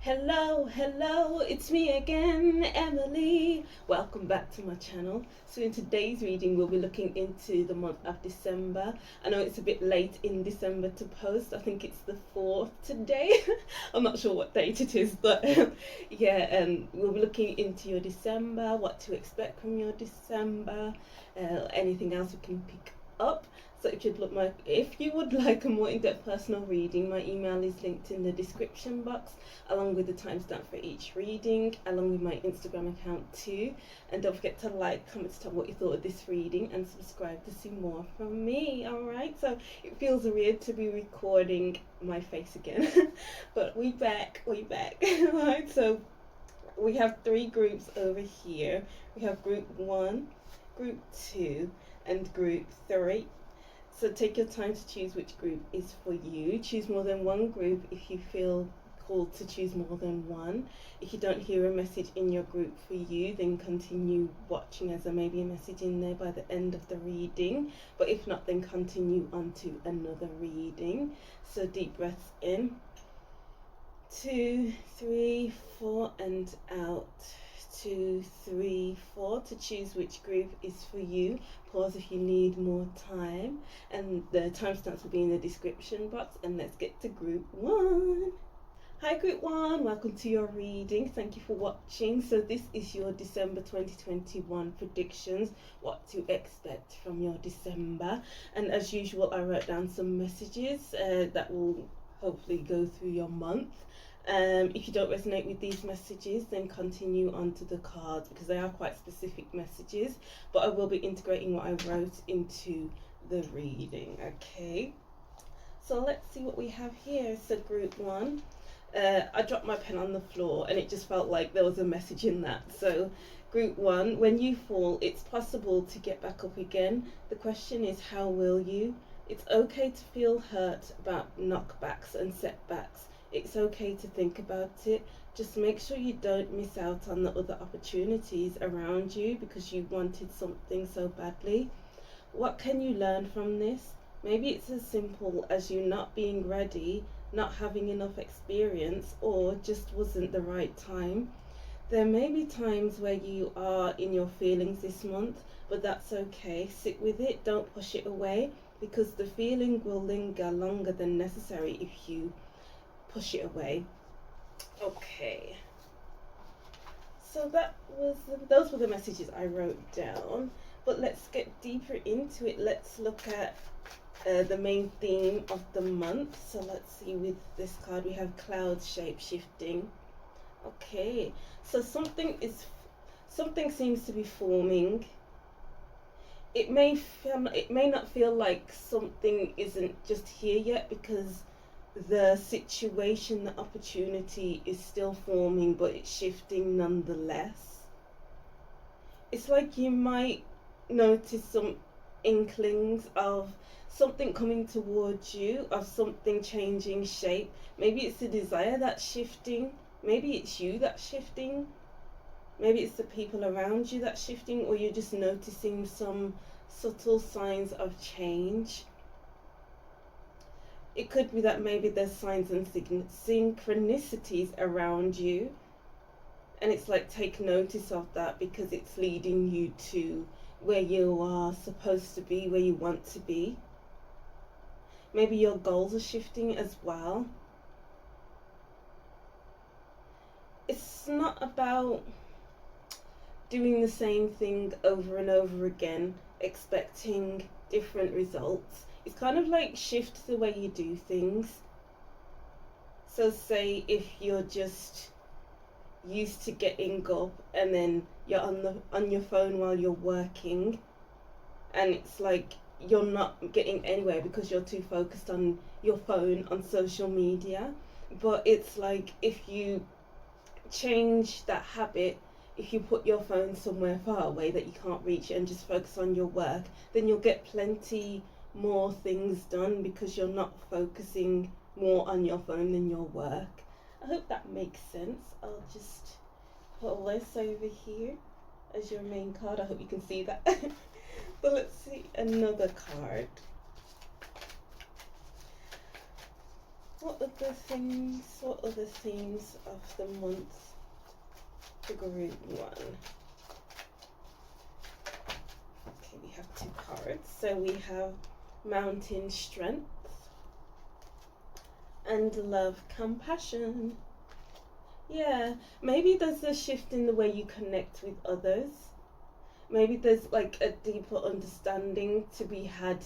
Hello, it's me again, Emily. Welcome back to my channel. So in today's reading, we'll be looking into the month of December. I know it's a bit late in December to post. I think it's the 4th today. I'm not sure what date it is, but yeah, we'll be looking into your December, what to expect from your December, anything else we can pick up. So if you would like a more in-depth personal reading, my email is linked in the description box, along with the timestamp for each reading, along with my Instagram account too. And don't forget to like, comment, tell what you thought of this reading, and subscribe to see more from me. Alright, so it feels weird to be recording my face again, but we back. Alright, so we have 3 groups over here. We have group 1, group 2, and group 3. So take your time to choose which group is for you. Choose more than one group if you feel called to choose more than one. If you don't hear a message in your group for you, then continue watching, as there may be a message in there by the end of the reading. But if not, then continue on to another reading. So deep breaths in. 2, 3, 4, and out. 2, 3, 4 to choose which group is for you. Pause if you need more time, and the timestamps will be in the description box. And let's get to group 1. Hi group 1, welcome to your reading. Thank you for watching. So this is your December 2021 predictions, what to expect from your December. And as usual, I wrote down some messages that will hopefully go through your month. If you don't resonate with these messages, then continue on to the cards, because they are quite specific messages, but I will be integrating what I wrote into the reading. Okay, so let's see what we have here. So group 1, I dropped my pen on the floor and it just felt like there was a message in that. So group 1, when you fall, it's possible to get back up again. The question is, how will you? It's okay to feel hurt about knockbacks and setbacks. It's okay to think about it. Just make sure you don't miss out on the other opportunities around you because you wanted something so badly. What can you learn from this? Maybe it's as simple as you not being ready, not having enough experience, or just wasn't the right time. There may be times where you are in your feelings this month, but that's okay. Sit with it, don't push it away, because the feeling will linger longer than necessary if you push it away. Okay, so those were the messages I wrote down, but let's get deeper into it. Let's look at the main theme of the month. So let's see, with this card we have cloud shape shifting. Okay, so something seems to be forming. It may not feel like something isn't just here yet, because the situation, the opportunity is still forming, but it's shifting nonetheless. It's like you might notice some inklings of something coming towards you, of something changing shape. Maybe it's the desire that's shifting, maybe it's you that's shifting, maybe it's the people around you that's shifting, or you're just noticing some subtle signs of change. It could be that maybe there's signs and synchronicities around you, and it's like, take notice of that, because it's leading you to where you are supposed to be, where you want to be. Maybe your goals are shifting as well. It's not about doing the same thing over and over again, expecting different results. It's kind of like shift the way you do things. So say if you're just used to getting up and then you're on your phone while you're working, and it's like you're not getting anywhere because you're too focused on your phone, on social media. But it's like, if you change that habit, if you put your phone somewhere far away that you can't reach it and just focus on your work, then you'll get plenty more things done, because you're not focusing more on your phone than your work. I hope that makes sense. I'll just put this over here as your main card. I hope you can see that. But let's see another card. What other themes of the month for group 1? Okay, we have 2 cards. So we have mountain strength and love compassion. Yeah, maybe there's a shift in the way you connect with others. Maybe there's like a deeper understanding to be had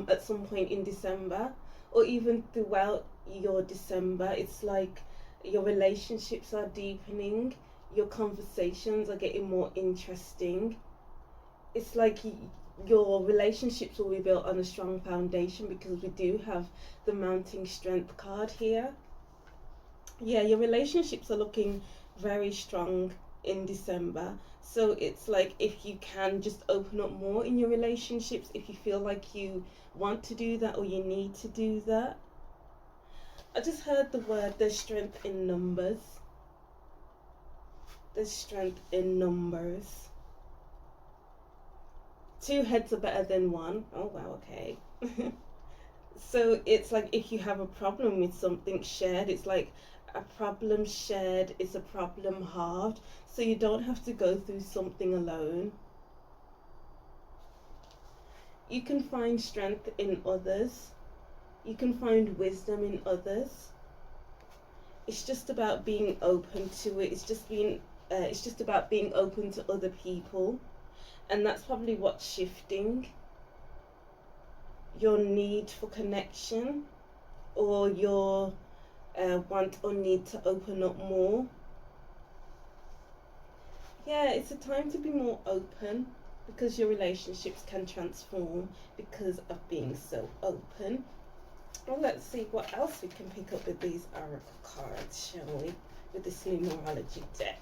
at some point in December, or even throughout your December. It's like your relationships are deepening, your conversations are getting more interesting. It's like your relationships will be built on a strong foundation, because we do have the mounting strength card here. Yeah, your relationships are looking very strong in December. So it's like, if you can just open up more in your relationships, if you feel like you want to do that or you need to do that. I just heard the word, there's strength in numbers. There's strength in numbers. 2 heads are better than 1. Oh wow, okay. So it's like, if you have a problem with something shared, it's like a problem shared is a problem halved. So you don't have to go through something alone. You can find strength in others. You can find wisdom in others. It's just about being open to it. It's just about being open to other people. And that's probably what's shifting. Your need for connection, or your want or need to open up more. Yeah, it's a time to be more open, because your relationships can transform because of being so open. Well, let's see what else we can pick up with these oracle cards, shall we? With this numerology deck.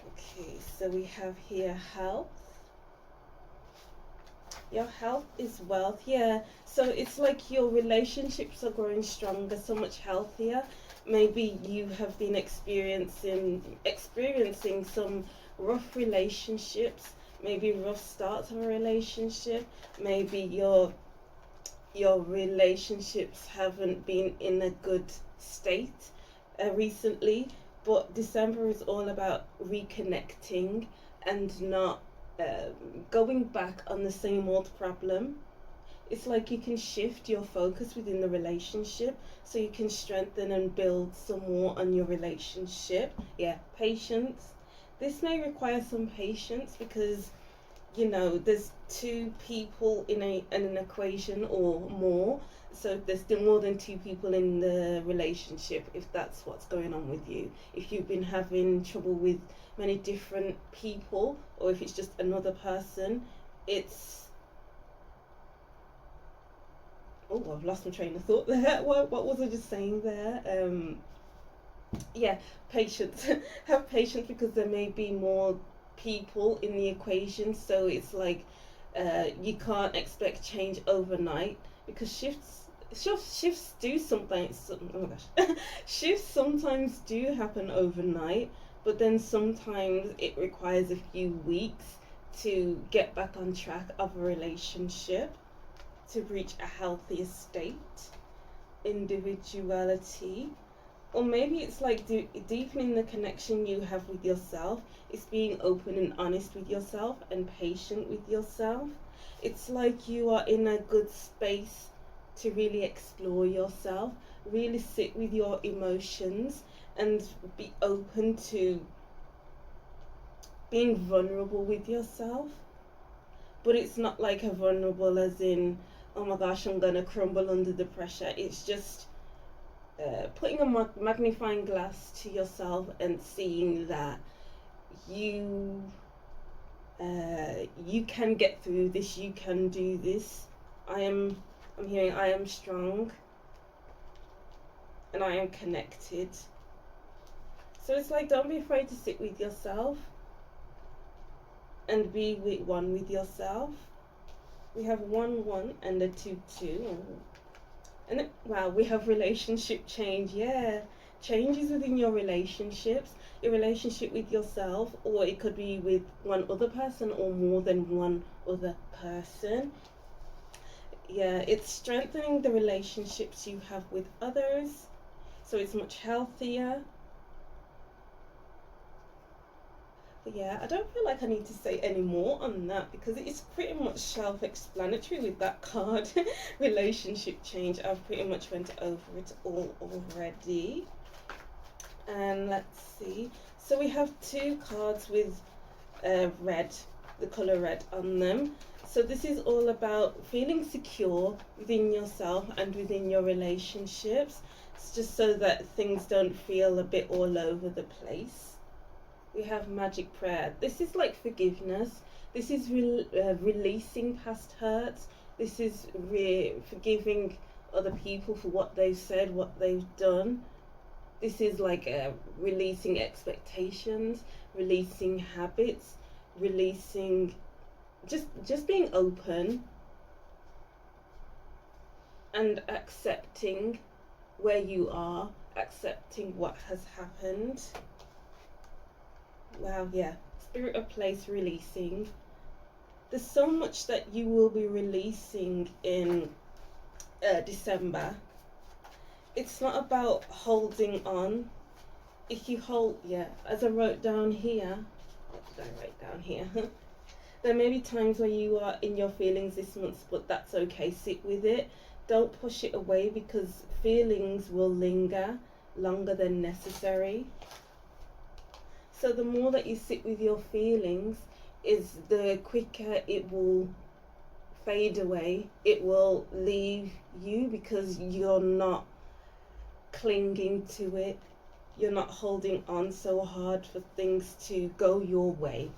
Okay, so we have here health. Your health is wealth. Yeah, so it's like your relationships are growing stronger, so much healthier. Maybe you have been experiencing some rough relationships, maybe rough starts of a relationship. Maybe your relationships haven't been in a good state recently, but December is all about reconnecting and not going back on the same old problem. It's like you can shift your focus within the relationship, so you can strengthen and build some more on your relationship. Yeah, patience. This may require some patience, because there's 2 people in an equation or more. So there's still more than 2 people in the relationship, if that's what's going on with you. If you've been having trouble with many different people, or if it's just another person, it's... Oh, I've lost my train of thought there. What was I just saying there? Yeah, patience. Have patience, because there may be more people in the equation. So it's like, you can't expect change overnight, because shifts do sometimes, oh my gosh, shifts sometimes do happen overnight, but then sometimes it requires a few weeks to get back on track of a relationship, to reach a healthier state. Individuality. Or maybe it's like deepening the connection you have with yourself. It's being open and honest with yourself, and patient with yourself. It's like you are in a good space to really explore yourself, really sit with your emotions, and be open to being vulnerable with yourself. But it's not like a vulnerable as in, oh my gosh, I'm gonna crumble under the pressure. It's just putting a magnifying glass to yourself and seeing that you can get through this, you can do this. I'm hearing I am strong and I am connected. So it's like, don't be afraid to sit with yourself and be one with yourself. We have 1-1 and a 2-2. And then, wow, we have relationship change. Yeah, changes within your relationships, your relationship with yourself, or it could be with one other person or more than one other person. Yeah, it's strengthening the relationships you have with others, so it's much healthier. But yeah, I don't feel like I need to say any more on that because it's pretty much self-explanatory with that card. Relationship change, I've pretty much went over it all already. And let's see, so we have two cards with red, the color red on them. So this is all about feeling secure within yourself and within your relationships. It's just so that things don't feel a bit all over the place. We have magic prayer. This is like forgiveness. This is releasing past hurts. This is forgiving other people for what they've said, what they've done. This is like releasing expectations, releasing habits, releasing, just being open and accepting where you are, accepting what has happened. Wow, yeah, spirit of place, releasing. There's so much that you will be releasing in December. It's not about holding on. If you hold, yeah, as I wrote down here, what did I write down here? There may be times where you are in your feelings this month, but that's okay. Sit with it. Don't push it away because feelings will linger longer than necessary. So the more that you sit with your feelings, is the quicker it will fade away. It will leave you because you're not clinging to it. You're not holding on so hard for things to go your way.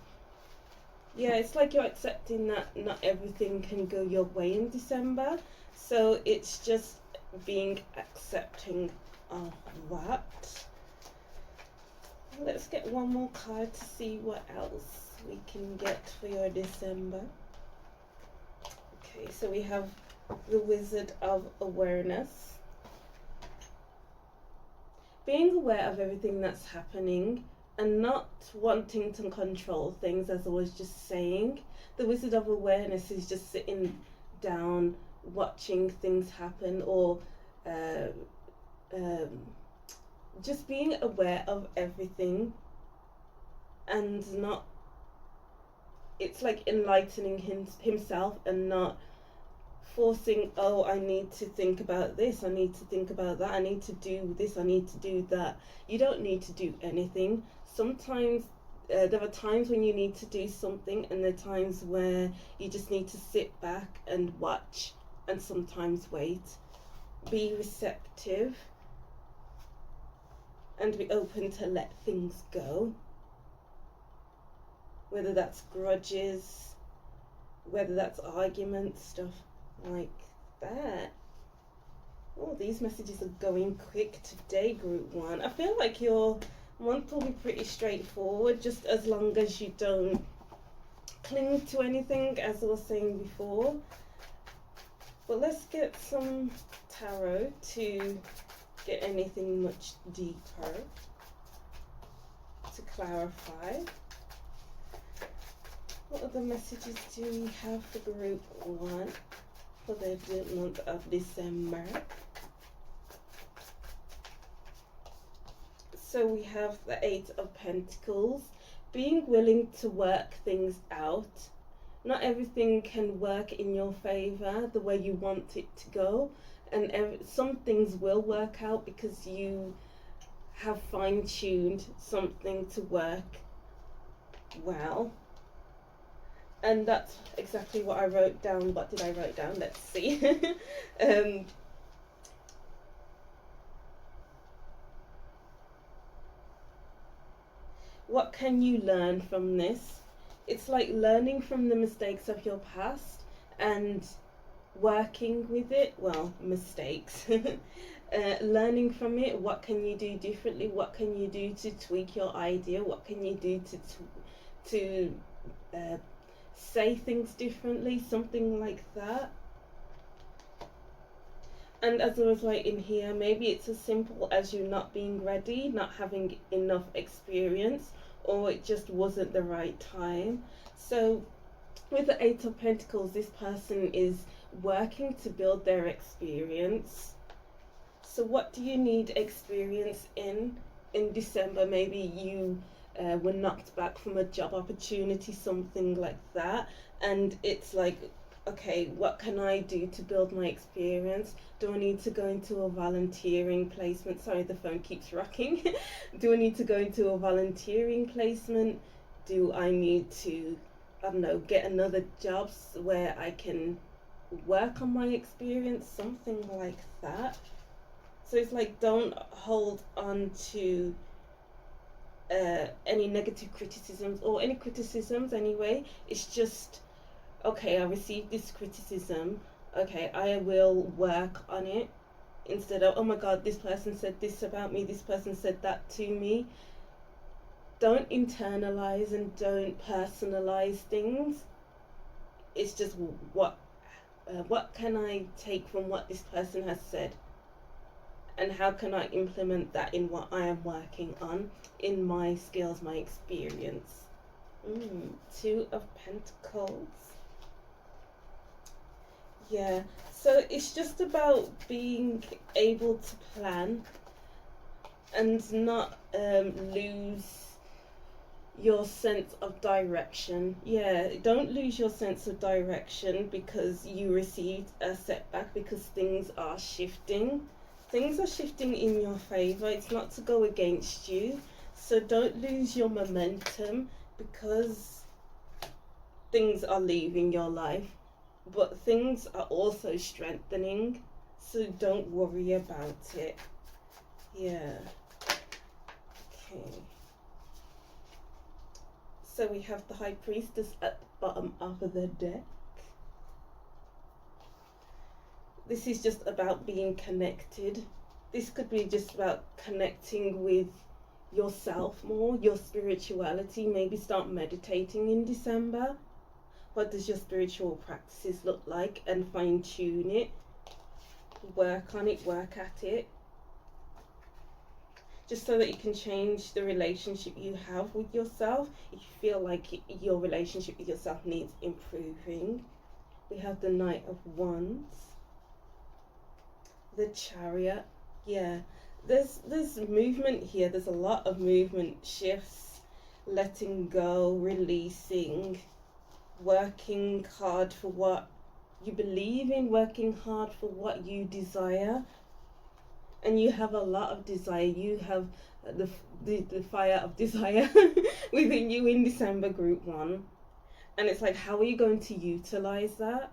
Yeah, it's like you're accepting that not everything can go your way in December. So it's just being accepting of that. Let's get one more card to see what else we can get for your December. Okay, so we have the Wizard of Awareness. Being aware of everything that's happening and not wanting to control things, as I was just saying. The Wizard of Awareness is just sitting down, watching things happen, or just being aware of everything and not, it's like enlightening himself and not forcing, oh, I need to think about this, I need to think about that, I need to do this, I need to do that. You don't need to do anything. Sometimes there are times when you need to do something, and there are times where you just need to sit back and watch and sometimes wait. Be receptive and be open to let things go. Whether that's grudges, whether that's arguments, stuff like that. Oh, these messages are going quick today, group one. I feel like your month will be pretty straightforward, just as long as you don't cling to anything, as I was saying before. But let's get some tarot to get anything much deeper, to clarify. What other messages do we have for group one for the month of December? So we have the Eight of Pentacles, being willing to work things out. Not everything can work in your favor the way you want it to go, and some things will work out because you have fine-tuned something to work well. And that's exactly what I wrote down. What did I write down? Let's see. What can you learn from this? It's like learning from the mistakes of your past and working with it. Well, mistakes. Learning from it. What can you do differently? What can you do to tweak your idea? What can you do to say things differently? Something like that. And as I was writing here, maybe it's as simple as you not being ready, not having enough experience, or it just wasn't the right time. So with the Eight of Pentacles, this person is working to build their experience. So what do you need experience in December? Maybe you were knocked back from a job opportunity, something like that, and it's like, okay, what can I do to build my experience? Do I need to go into a volunteering placement? Sorry, the phone keeps rocking. Do I need to go into a volunteering placement? Do I need to, I don't know, get another job where I can work on my experience? Something like that. So it's like, don't hold on to any negative criticisms, or any criticisms anyway. It's just, okay, I received this criticism, okay, I will work on it, instead of, oh my god, this person said this about me, this person said that to me. Don't internalize and don't personalize things. It's just, what can I take from what this person has said, and how can I implement that in what I am working on, in my skills, my experience. Two of Pentacles. Yeah, so it's just about being able to plan and not lose your sense of direction. Yeah, don't lose your sense of direction because you received a setback, because things are shifting. Things are shifting in your favor. It's not to go against you. So don't lose your momentum because things are leaving your life. But things are also strengthening. So don't worry about it. Yeah. Okay. So we have the High Priestess at the bottom of the deck. This is just about being connected. This could be just about connecting with yourself more, your spirituality. Maybe start meditating in December. What does your spiritual practices look like? And fine tune it. Work on it, work at it. Just so that you can change the relationship you have with yourself. If you feel like your relationship with yourself needs improving. We have the Knight of Wands. The Chariot. Yeah, there's movement here. There's a lot of movement, shifts, letting go, releasing, working hard for what you believe in, working hard for what you desire. And you have a lot of desire. You have the fire of desire within you in December, Group 1. And it's like, how are you going to utilize that?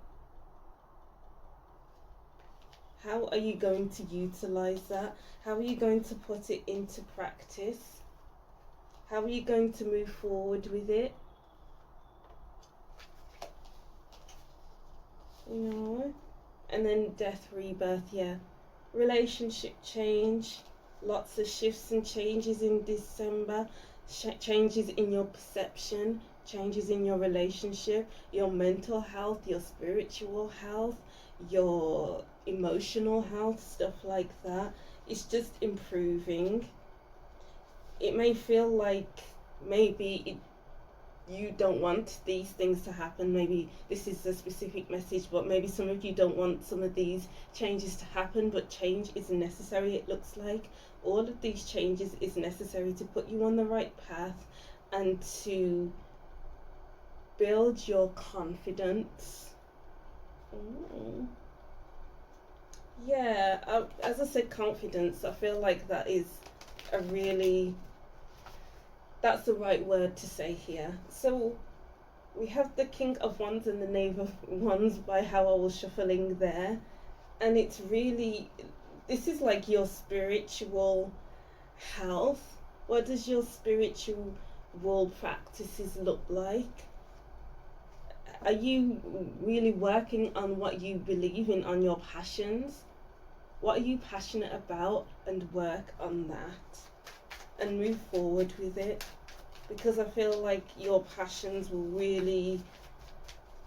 How are you going to utilize that? How are you going to put it into practice? How are you going to move forward with it? You know? And then death, rebirth, yeah. Relationship change. Lots of shifts and changes in December. Changes in your perception. Changes in your relationship. Your mental health. Your spiritual health. Your emotional health, stuff like that. It's just improving. It may feel like maybe you don't want these things to happen. Maybe this is a specific message, but maybe some of you don't want some of these changes to happen, but change is necessary. It looks like all of these changes is necessary to put you on the right path and to build your confidence. Yeah, as I said, confidence, I feel like that is a really, that's the right word to say here. So we have the King of Wands and the Knave of Wands by how I was shuffling there. And it's really, this is like your spiritual health. What does your spiritual practices look like? Are you really working on what you believe in, on your passions? What are you passionate about? And work on that and move forward with it, because I feel like your passions will really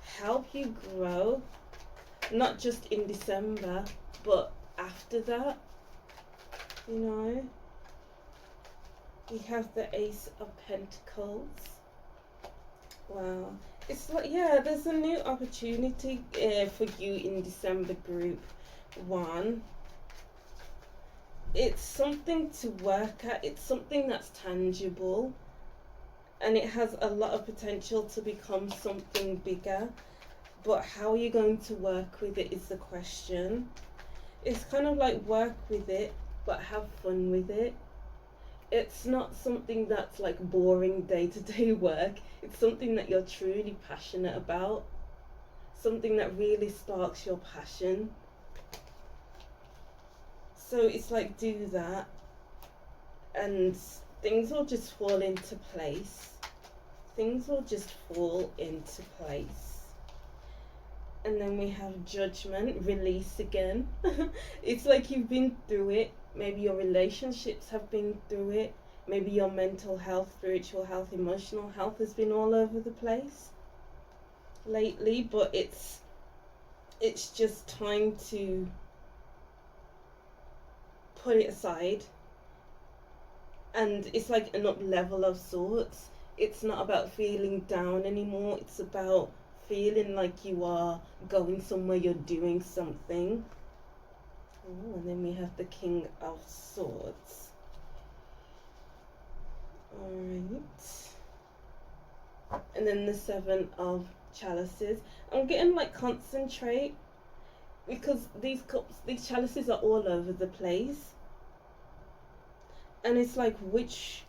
help you grow, not just in December but after that. You know, we have the Ace of Pentacles. Wow. It's like, yeah, there's a new opportunity for you in December, group one. It's something to work at, it's something that's tangible, and it has a lot of potential to become something bigger. But how are you going to work with it is the question. It's kind of like work with it, but have fun with it. It's not something that's like boring day to day work. It's something that you're truly passionate about, something that really sparks your passion. So it's like, do that, and things will just fall into place. Things will just fall into place. And then we have judgment, release again. It's like you've been through it. Maybe your relationships have been through it. Maybe your mental health, spiritual health, emotional health has been all over the place lately, but it's just time to put it aside. And it's like an up level of sorts. It's not about feeling down anymore. It's about feeling like you are going somewhere, you're doing something. Oh, and then we have the King of Swords. Alright. And then the Seven of Chalices. I'm getting like concentrate, because these cups, these chalices are all over the place. And it's like, which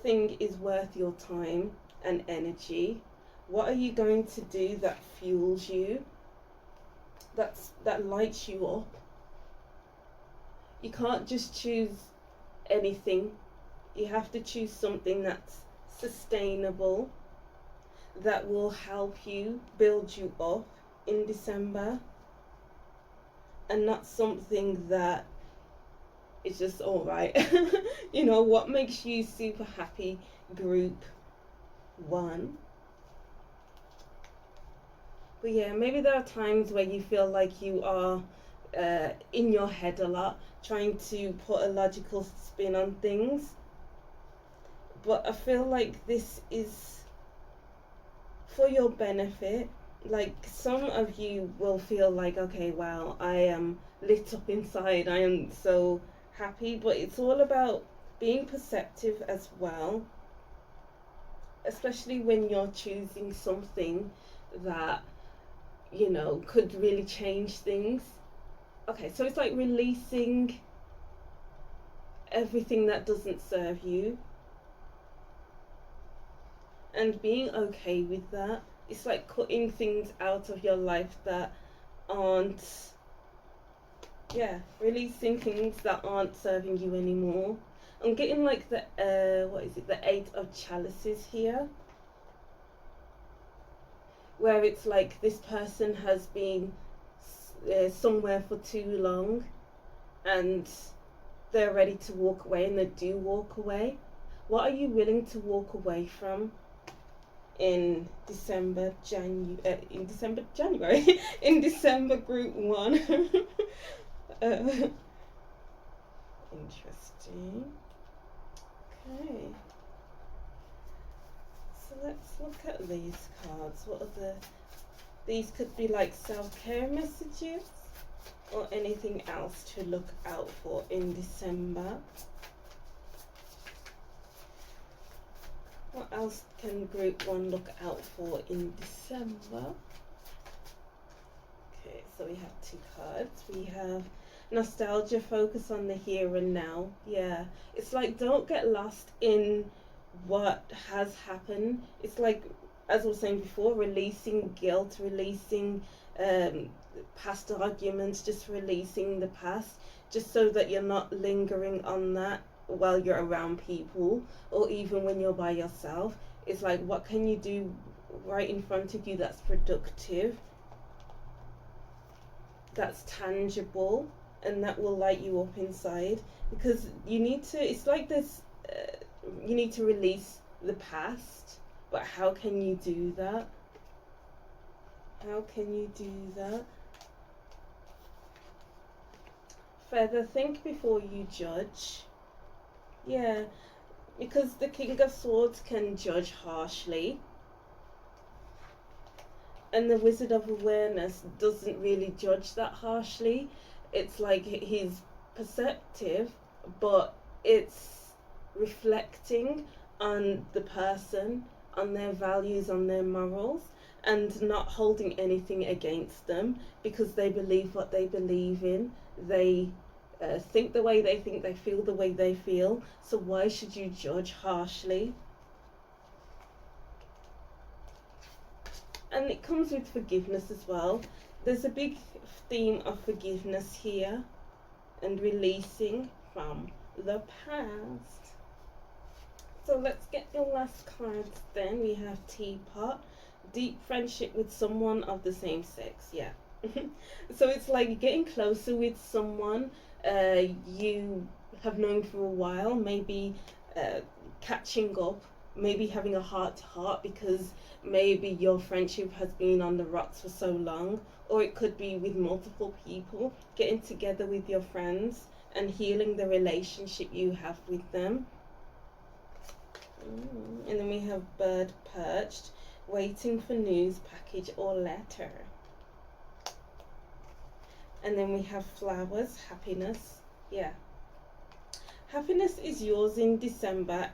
thing is worth your time and energy? What are you going to do that fuels you, that lights you up? You can't just choose anything. You have to choose something that's sustainable, that will help you, build you up in December, and not something that is just alright. You know, what makes you super happy, group one? But yeah, maybe there are times where you feel like you are in your head a lot, trying to put a logical spin on things. But I feel like this is for your benefit. Like, some of you will feel like, okay, wow, I am lit up inside, I am so happy. But it's all about being perceptive as well, especially when you're choosing something that, you know, could really change things. Okay, so it's like releasing everything that doesn't serve you and being okay with that. It's like cutting things out of your life that aren't, yeah, releasing things that aren't serving you anymore. I'm getting like the what is it, the Eight of Chalices here, where it's like this person has been somewhere for too long, and they're ready to walk away, and they do walk away. What are you willing to walk away from in December, January, in December, group one? Interesting. Okay. So let's look at these cards. What are these could be like self-care messages or anything else to look out for in December. What else can group one look out for in December? Okay, so we have two cards. We have nostalgia, focus on the here and now. Yeah, it's like, don't get lost in what has happened. It's like, as I was saying before, releasing guilt, releasing past arguments, just releasing the past, just so that you're not lingering on that while you're around people, or even when you're by yourself. It's like, what can you do right in front of you that's productive, that's tangible, and that will light you up inside? Because you need to, it's like this, you need to release the past. But how can you do that? How can you do that? Further, think before you judge. Yeah, because the King of Swords can judge harshly. And the Wizard of Awareness doesn't really judge that harshly. It's like he's perceptive, but it's reflecting on the person, on their values, on their morals, and not holding anything against them because they believe what they believe in. They think the way they feel the way they feel. So why should you judge harshly? And it comes with forgiveness as well. There's a big theme of forgiveness here and releasing from the past. So let's get your last cards then. We have Teapot, deep friendship with someone of the same sex. Yeah. So it's like getting closer with someone you have known for a while, maybe catching up, maybe having a heart to heart because maybe your friendship has been on the rocks for so long, or it could be with multiple people, getting together with your friends and healing the relationship you have with them. And then we have bird perched, waiting for news, package or letter. And then we have flowers, happiness. Yeah. Happiness is yours in December.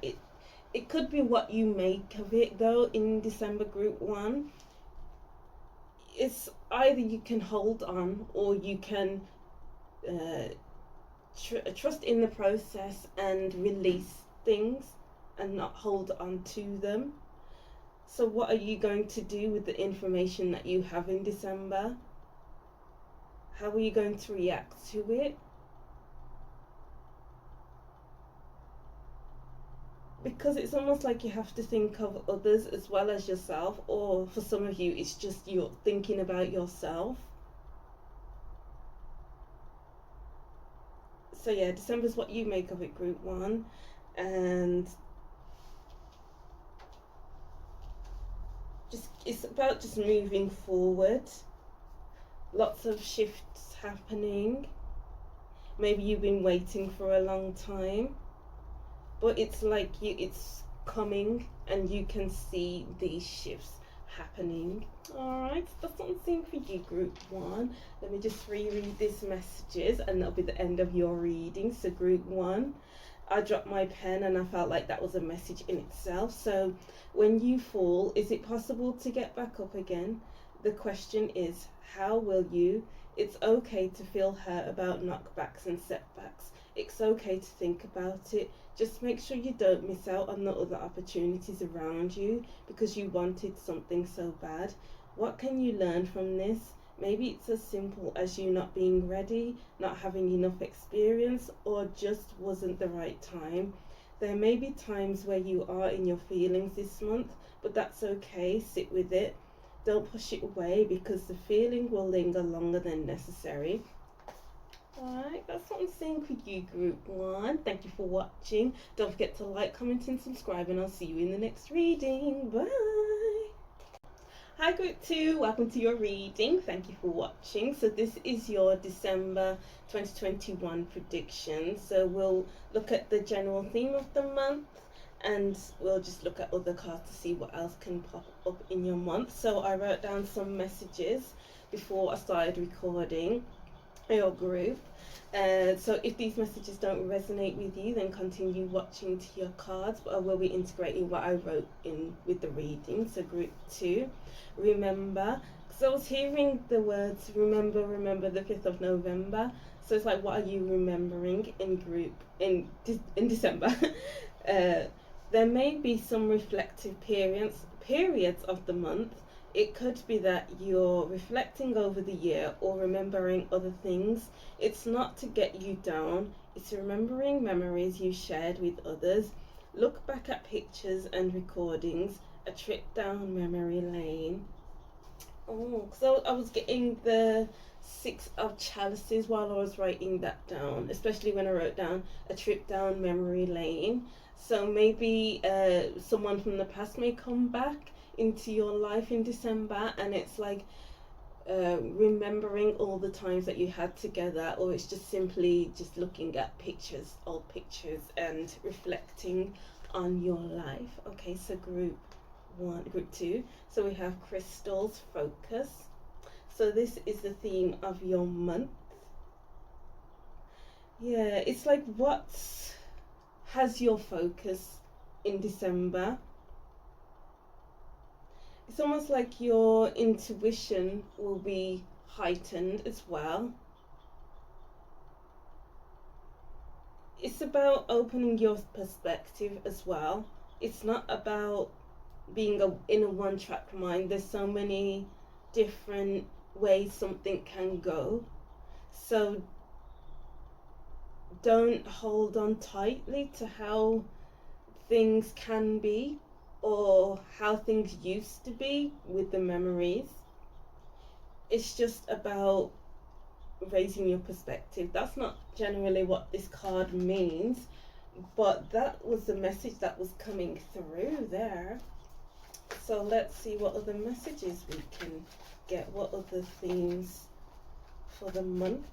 It could be what you make of it though in December, group 1. It's either you can hold on or you can trust in the process and release things and not hold on to them. So what are you going to do with the information that you have in December? How are you going to react to it? Because it's almost like you have to think of others as well as yourself, or for some of you it's just you're thinking about yourself. So yeah, December's what you make of it, group 1. And it's about just moving forward. Lots of shifts happening. Maybe you've been waiting for a long time, but it's like it's coming and you can see these shifts happening. Alright, that's what I'm seeing for you, group 1. Let me just reread these messages and that'll be the end of your reading. So group 1, I dropped my pen and I felt like that was a message in itself. So when you fall, is it possible to get back up again? The question is, how will you? It's okay to feel hurt about knockbacks and setbacks. It's okay to think about it. Just make sure you don't miss out on the other opportunities around you because you wanted something so bad. What can you learn from this? Maybe it's as simple as you not being ready, not having enough experience, or just wasn't the right time. There may be times where you are in your feelings this month, but that's okay. Sit with it. Don't push it away because the feeling will linger longer than necessary. Alright, that's what I'm saying for you, group 1. Thank you for watching. Don't forget to like, comment and subscribe, and I'll see you in the next reading. Bye! Hi group 2, welcome to your reading. Thank you for watching. So this is your December 2021 prediction. So we'll look at the general theme of the month and we'll just look at other cards to see what else can pop up in your month. So I wrote down some messages before I started recording your group. So if these messages don't resonate with you, then continue watching to your cards, but I will be integrating what I wrote in with the reading. So group 2, remember, because I was hearing the words remember the 5th of November. So it's like, what are you remembering in December? There may be some reflective periods of the month. It could be that you're reflecting over the year or remembering other things. It's not to get you down, it's remembering memories you shared with others. Look back at pictures and recordings, a trip down memory lane. Oh, so I was getting the 6 of chalices while I was writing that down, especially when I wrote down a trip down memory lane. So maybe someone from the past may come back into your life in December, and it's like remembering all the times that you had together, or it's just simply just looking at pictures, old pictures, and reflecting on your life. Okay, so group group 2. So we have crystals, focus. So this is the theme of your month. Yeah, it's like what has your focus in December. It's almost like your intuition will be heightened as well. It's about opening your perspective as well. It's not about being in a one-track mind. There's so many different ways something can go. So don't hold on tightly to how things can be or how things used to be with the memories. It's just about raising your perspective. That's not generally what this card means, but that was the message that was coming through there. So let's see what other messages we can get, what other themes for the month.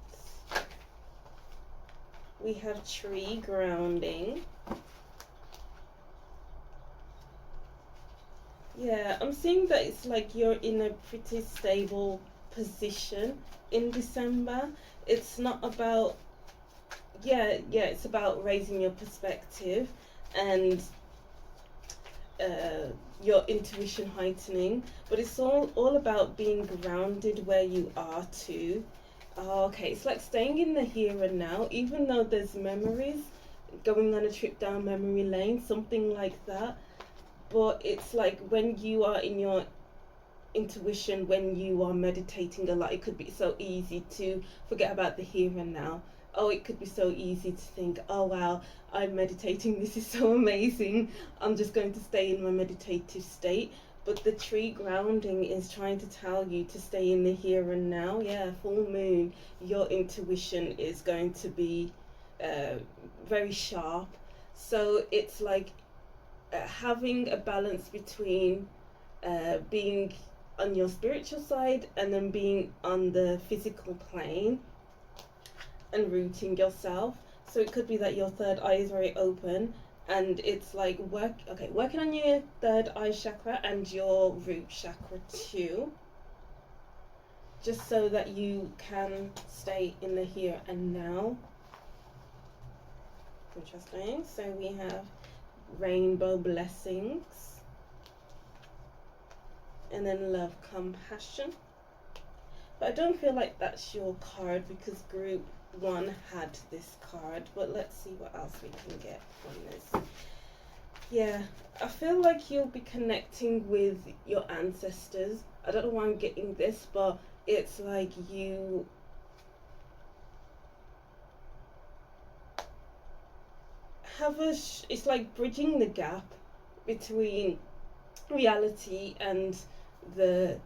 We have tree grounding. Yeah, I'm seeing that it's like you're in a pretty stable position in December. It's not about, it's about raising your perspective and your intuition heightening, but it's all about being grounded where you are too. Oh, okay, it's like staying in the here and now, even though there's memories, going on a trip down memory lane, something like that. But it's like when you are in your intuition, when you are meditating a lot, it could be so easy to forget about the here and now. Oh, it could be so easy to think, oh wow, I'm meditating, this is so amazing, I'm just going to stay in my meditative state. But the tree grounding is trying to tell you to stay in the here and now. Yeah, full moon, your intuition is going to be very sharp. So it's like having a balance between being on your spiritual side and then being on the physical plane and rooting yourself. So it could be that your third eye is very open and it's like working on your third eye chakra and your root chakra too, just so that you can stay in the here and now. Interesting. So we have rainbow blessings, and then love, compassion. But I don't feel like that's your card because group 1 had this card. But let's see what else we can get from this. Yeah, I feel like you'll be connecting with your ancestors. I don't know why I'm getting this, but it's like you have it's like bridging the gap between reality and the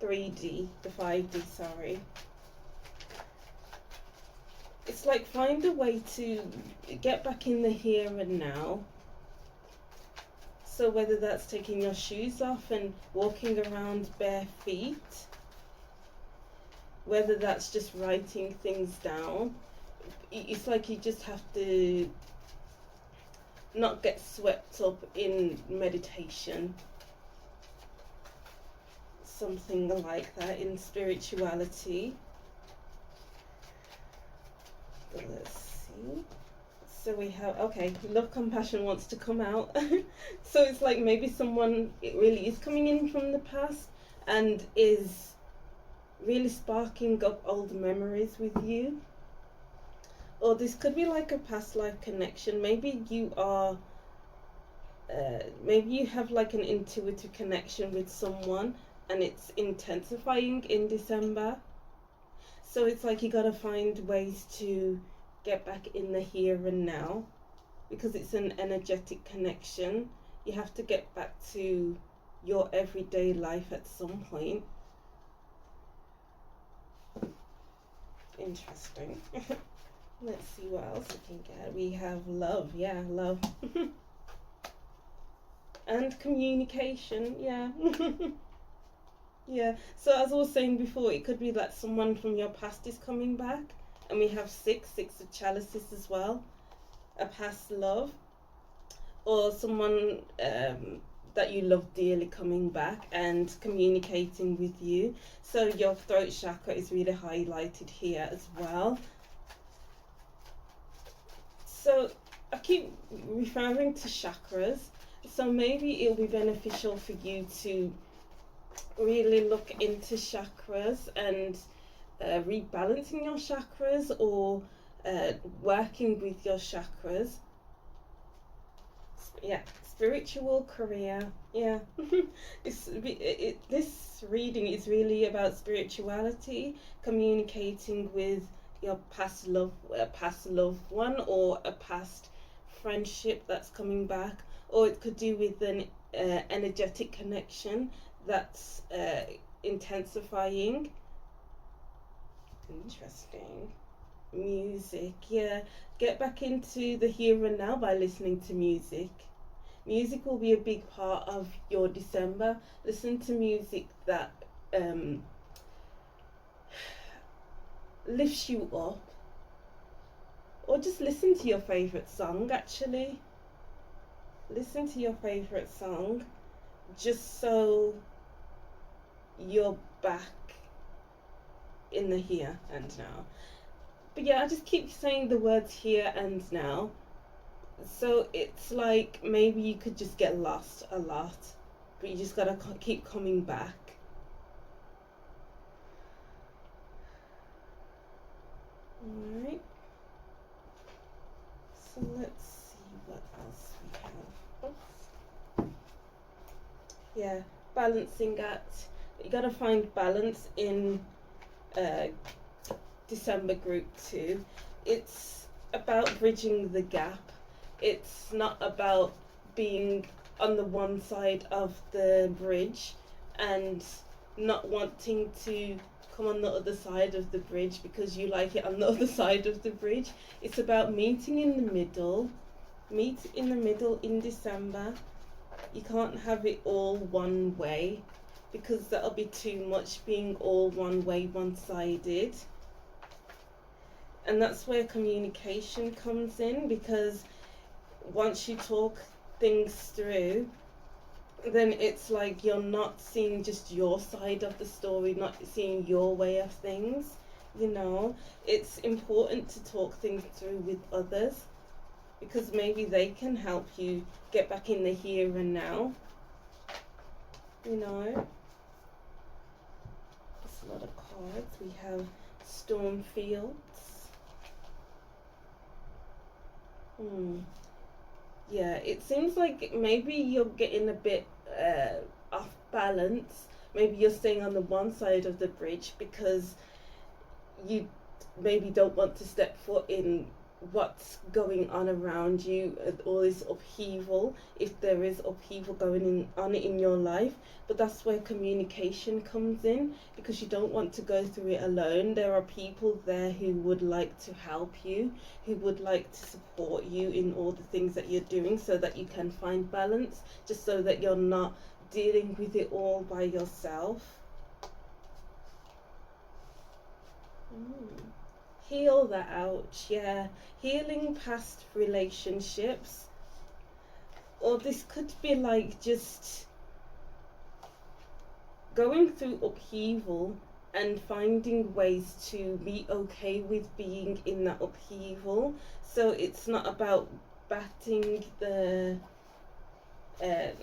3D, the 5D, sorry. It's like find a way to get back in the here and now. So whether that's taking your shoes off and walking around bare feet, whether that's just writing things down, it's like you just have to not get swept up in meditation, something like that, in spirituality. Let's see. So we have, okay, love, compassion wants to come out. So it's like maybe someone, it really is coming in from the past and is really sparking up old memories with you. Or this could be like a past life connection. Maybe you are, maybe you have like an intuitive connection with someone and it's intensifying in December. So it's like you gotta find ways to get back in the here and now because it's an energetic connection. You have to get back to your everyday life at some point. Interesting. Let's see what else we can get. We have love, yeah, love. And communication, yeah. Yeah, so as I was saying before, it could be that someone from your past is coming back. And we have six of chalices as well. A past love. Or someone that you love dearly coming back and communicating with you. So your throat chakra is really highlighted here as well. So I keep referring to chakras, so maybe it'll be beneficial for you to really look into chakras and rebalancing your chakras, or working with your chakras. Yeah, spiritual career. Yeah, this reading is really about spirituality, communicating with your past loved one, or a past friendship that's coming back, or it could do with an energetic connection that's intensifying. Interesting. Music, yeah. Get back into the here and now by listening to music. Music will be a big part of your December. Listen to music that lifts you up, or just listen to your favourite song. Actually, listen to your favourite song, just so you're back in the here and now. But yeah, I just keep saying the words here and now, so it's like maybe you could just get lost a lot, but you just gotta keep coming back. Alright, so let's see what else we have. Oops. Yeah, balancing act. You gotta find balance in December group 2. It's about bridging the gap. It's not about being on the one side of the bridge and not wanting to come on the other side of the bridge because you like it on the other side of the bridge. It's about meeting in the middle. Meet in the middle in December. You can't have it all one way, because that'll be too much, being all one way, one-sided. And that's where communication comes in, because once you talk things through, then it's like you're not seeing just your side of the story, not seeing your way of things. You know, it's important to talk things through with others, because maybe they can help you get back in the here and now. You know, there's a lot of cards. We have Stormfields. Yeah, it seems like maybe you're getting a bit off balance. Maybe you're staying on the one side of the bridge because you maybe don't want to step foot in what's going on around you, all this upheaval, if there is upheaval going on in your life. But that's where communication comes in, because you don't want to go through it alone. There are people there who would like to help you, who would like to support you in all the things that you're doing, so that you can find balance, just so that you're not dealing with it all by yourself. Heal that out. Yeah, healing past relationships, or this could be like just going through upheaval and finding ways to be okay with being in that upheaval. So it's not about batting the I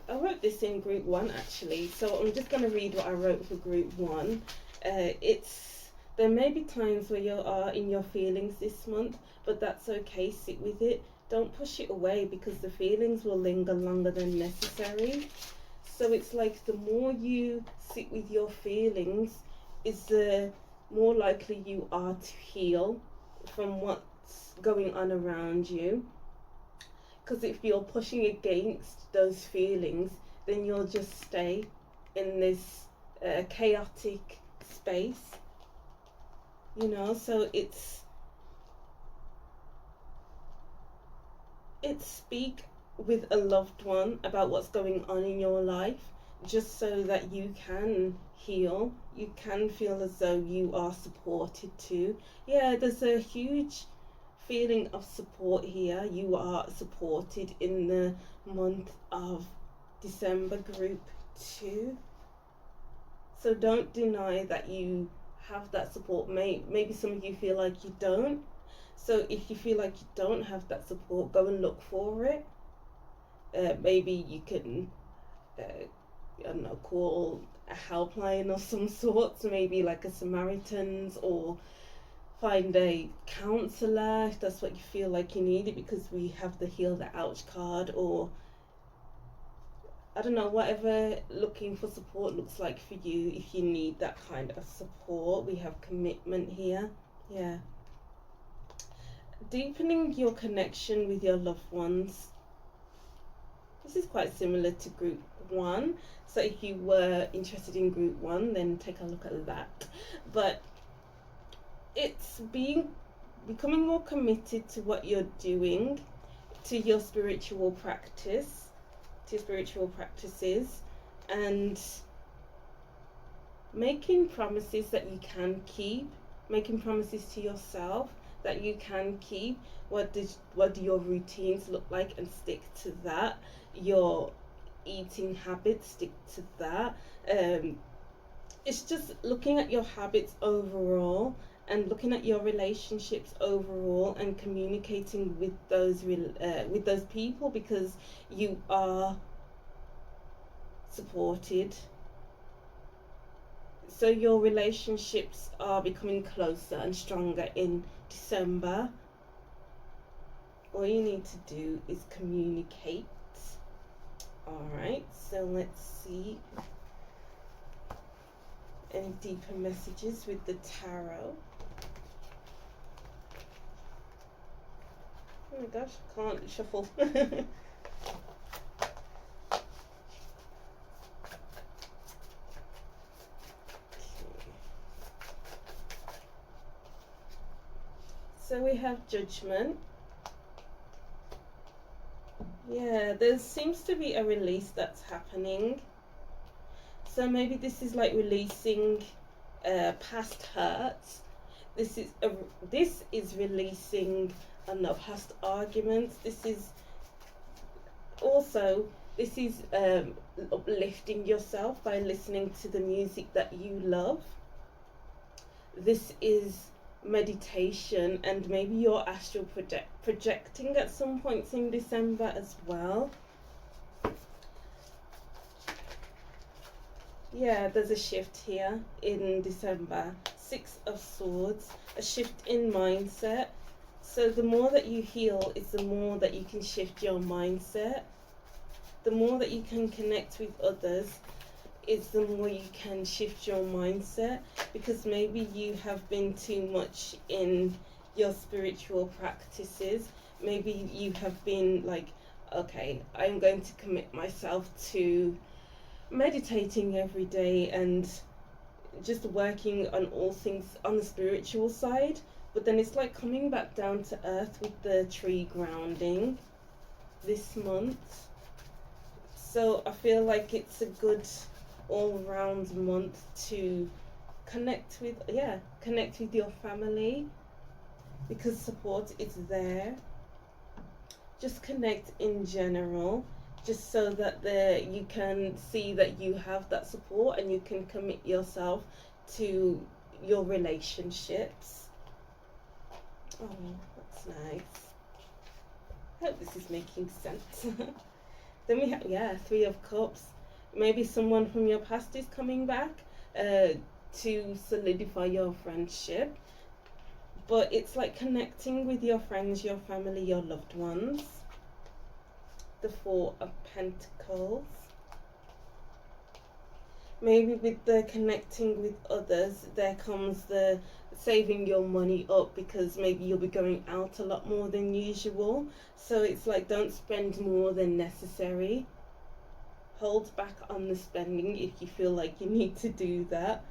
wrote this in group 1 actually, so I'm just going to read what I wrote for group 1. There may be times where you are in your feelings this month, but that's okay. Sit with it. Don't push it away, because the feelings will linger longer than necessary. So it's like the more you sit with your feelings, is the more likely you are to heal from what's going on around you. Because if you're pushing against those feelings, then you'll just stay in this chaotic space. You know, so it's speak with a loved one about what's going on in your life, just so that you can heal, you can feel as though you are supported too. Yeah, there's a huge feeling of support here. You are supported in the month of December group 2. So don't deny that you have that support. Maybe some of you feel like you don't. So if you feel like you don't have that support, go and look for it. Maybe you can, I don't know, call a helpline of some sort, so maybe like a Samaritan's, or find a counsellor if that's what you feel like you need it, because we have the Heal the Ouch card, or I don't know, whatever looking for support looks like for you. If you need that kind of support, we have commitment here. Yeah. Deepening your connection with your loved ones. This is quite similar to group 1. So if you were interested in group 1, then take a look at that. But it's becoming more committed to what you're doing, to your spiritual practice, to spiritual practices, and making promises that you can keep, making promises to yourself that you can keep. What do your routines look like, and stick to that. Your eating habits, stick to that. It's just looking at your habits overall, and looking at your relationships overall, and communicating with those people, because you are supported. So your relationships are becoming closer and stronger in December. All you need to do is communicate. Alright, so let's see any deeper messages with the tarot. Oh my gosh, I can't shuffle. So we have Judgment. Yeah, there seems to be a release that's happening. So maybe this is like releasing past hurts. This is releasing past arguments. This is uplifting yourself by listening to the music that you love. This is meditation, and maybe you're astral projecting at some points in December as well. Yeah, there's a shift here in December. 6 of Swords, a shift in mindset. So the more that you heal is the more that you can shift your mindset. The more that you can connect with others is the more you can shift your mindset, because maybe you have been too much in your spiritual practices. Maybe you have been like, okay, I'm going to commit myself to meditating every day and just working on all things on the spiritual side, but then it's like coming back down to earth with the tree grounding this month. So I feel like it's a good all-round month to connect with your family, because support is there. Just connect in general, just so that you can see that you have that support, and you can commit yourself to your relationships. Oh, that's nice. I hope this is making sense. Then we have 3 of Cups. Maybe someone from your past is coming back to solidify your friendship. But it's like connecting with your friends, your family, your loved ones. The 4 of Pentacles. Maybe with the connecting with others, there comes the saving your money up, because maybe you'll be going out a lot more than usual. So it's like, don't spend more than necessary. Hold back on the spending if you feel like you need to do that.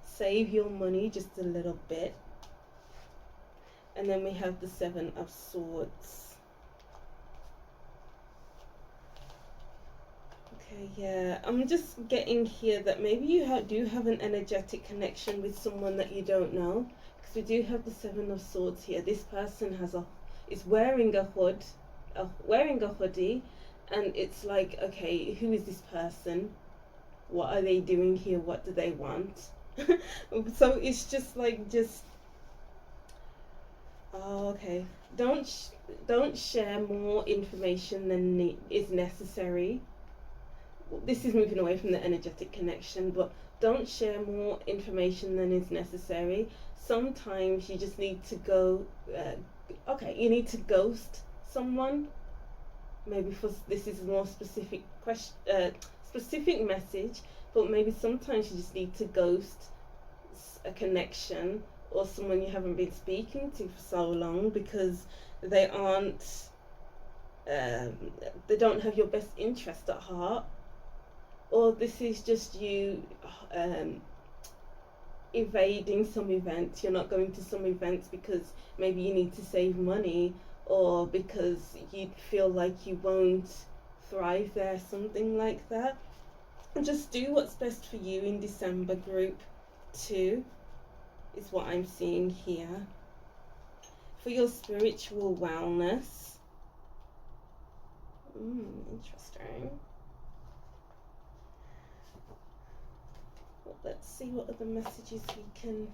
Save your money just a little bit. And then we have the 7 of Swords. Okay, yeah, I'm just getting here that maybe you do have an energetic connection with someone that you don't know, because we do have the 7 of Swords here. This person is wearing a hoodie, and it's like, okay, who is this person? What are they doing here? What do they want? So it's just like, oh, okay. Don't share more information than is necessary. This is moving away from the energetic connection, but don't share more information than is necessary. Sometimes you just need to go. Okay, you need to ghost someone. Maybe for this is a more specific question, specific message, but maybe sometimes you just need to ghost a connection or someone you haven't been speaking to for so long because they aren't they don't have your best interest at heart, or this is just you evading some events. You're not going to some events because maybe you need to save money, or because you feel like you won't thrive there, something like that. And just do what's best for you in December, group 2 is what I'm seeing here. For your spiritual wellness. Interesting. Well, let's see what other messages we can.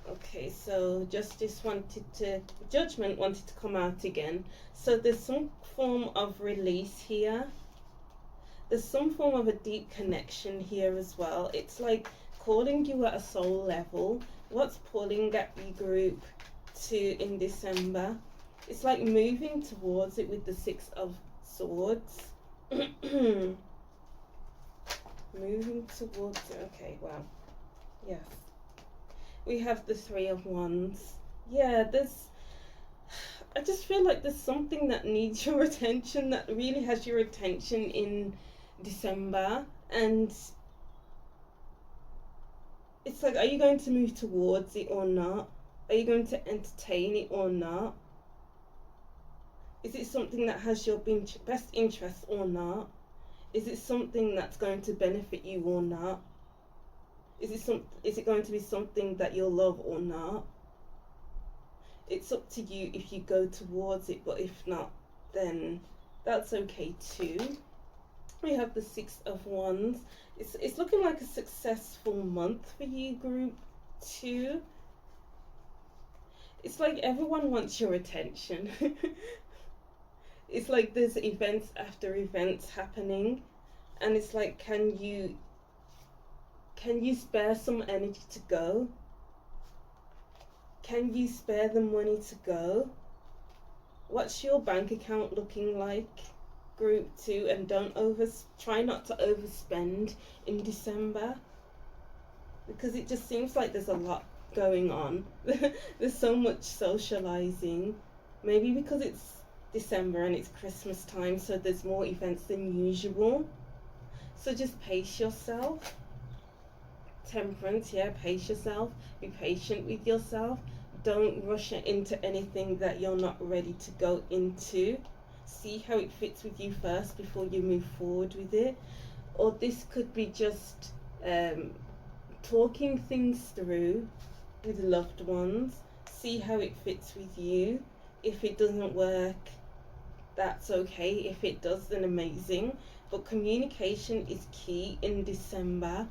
Okay, so Judgment wanted to come out again. So there's some form of release here. There's some form of a deep connection here as well. It's like calling you at a soul level. What's pulling at you, group 2 in December? It's like moving towards it with the 6 of Swords. Moving towards it. Okay, wow. Yes. We have the 3 of Wands. Yeah, I just feel like there's something that needs your attention, that really has your attention in December. And it's like, are you going to move towards it or not? Are you going to entertain it or not? Is it something that has your best interest or not? Is it something that's going to benefit you or not? Is it going to be something that you'll love or not? It's up to you if you go towards it, but if not, then that's okay too. We have the 6 of Wands. It's looking like a successful month for you, group 2. It's like everyone wants your attention. It's like there's events after events happening, and it's like, can you spare some energy to go? Can you spare the money to go? What's your bank account looking like, group 2? And try not to overspend in December, because it just seems like there's a lot going on. There's so much socializing, maybe because it's December and it's Christmas time, so there's more events than usual. So just pace yourself. Temperance, yeah, pace yourself. Be patient with yourself. Don't rush into anything that you're not ready to go into. See how it fits with you first before you move forward with it. Or this could be just talking things through with loved ones. See how it fits with you. If it doesn't work, that's okay. If it does, then amazing. But communication is key in December.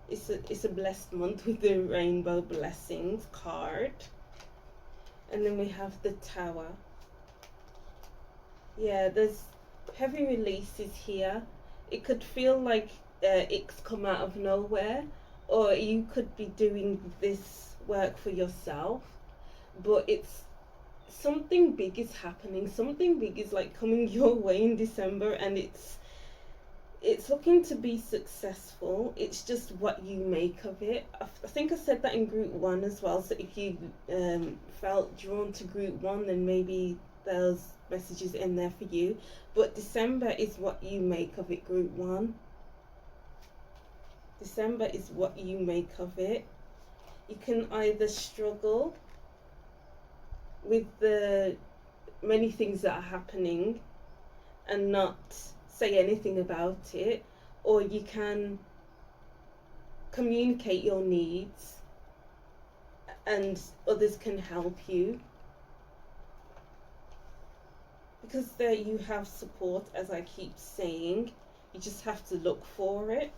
It's a blessed month with the Rainbow Blessings card. And then we have the Tower. Yeah, there's heavy releases here. It could feel like it's come out of nowhere, or you could be doing this work for yourself, but it's something big is happening. Something big is like coming your way in December, and it's looking to be successful. It's just what you make of it. I think I said that in group 1 as well, so if you felt drawn to group 1, then maybe there's messages in there for you. But December is what you make of it, group 1. December is what you make of it. You can either struggle with the many things that are happening and not say anything about it, or you can communicate your needs and others can help you. because there you have support, as I keep saying. You just have to look for it.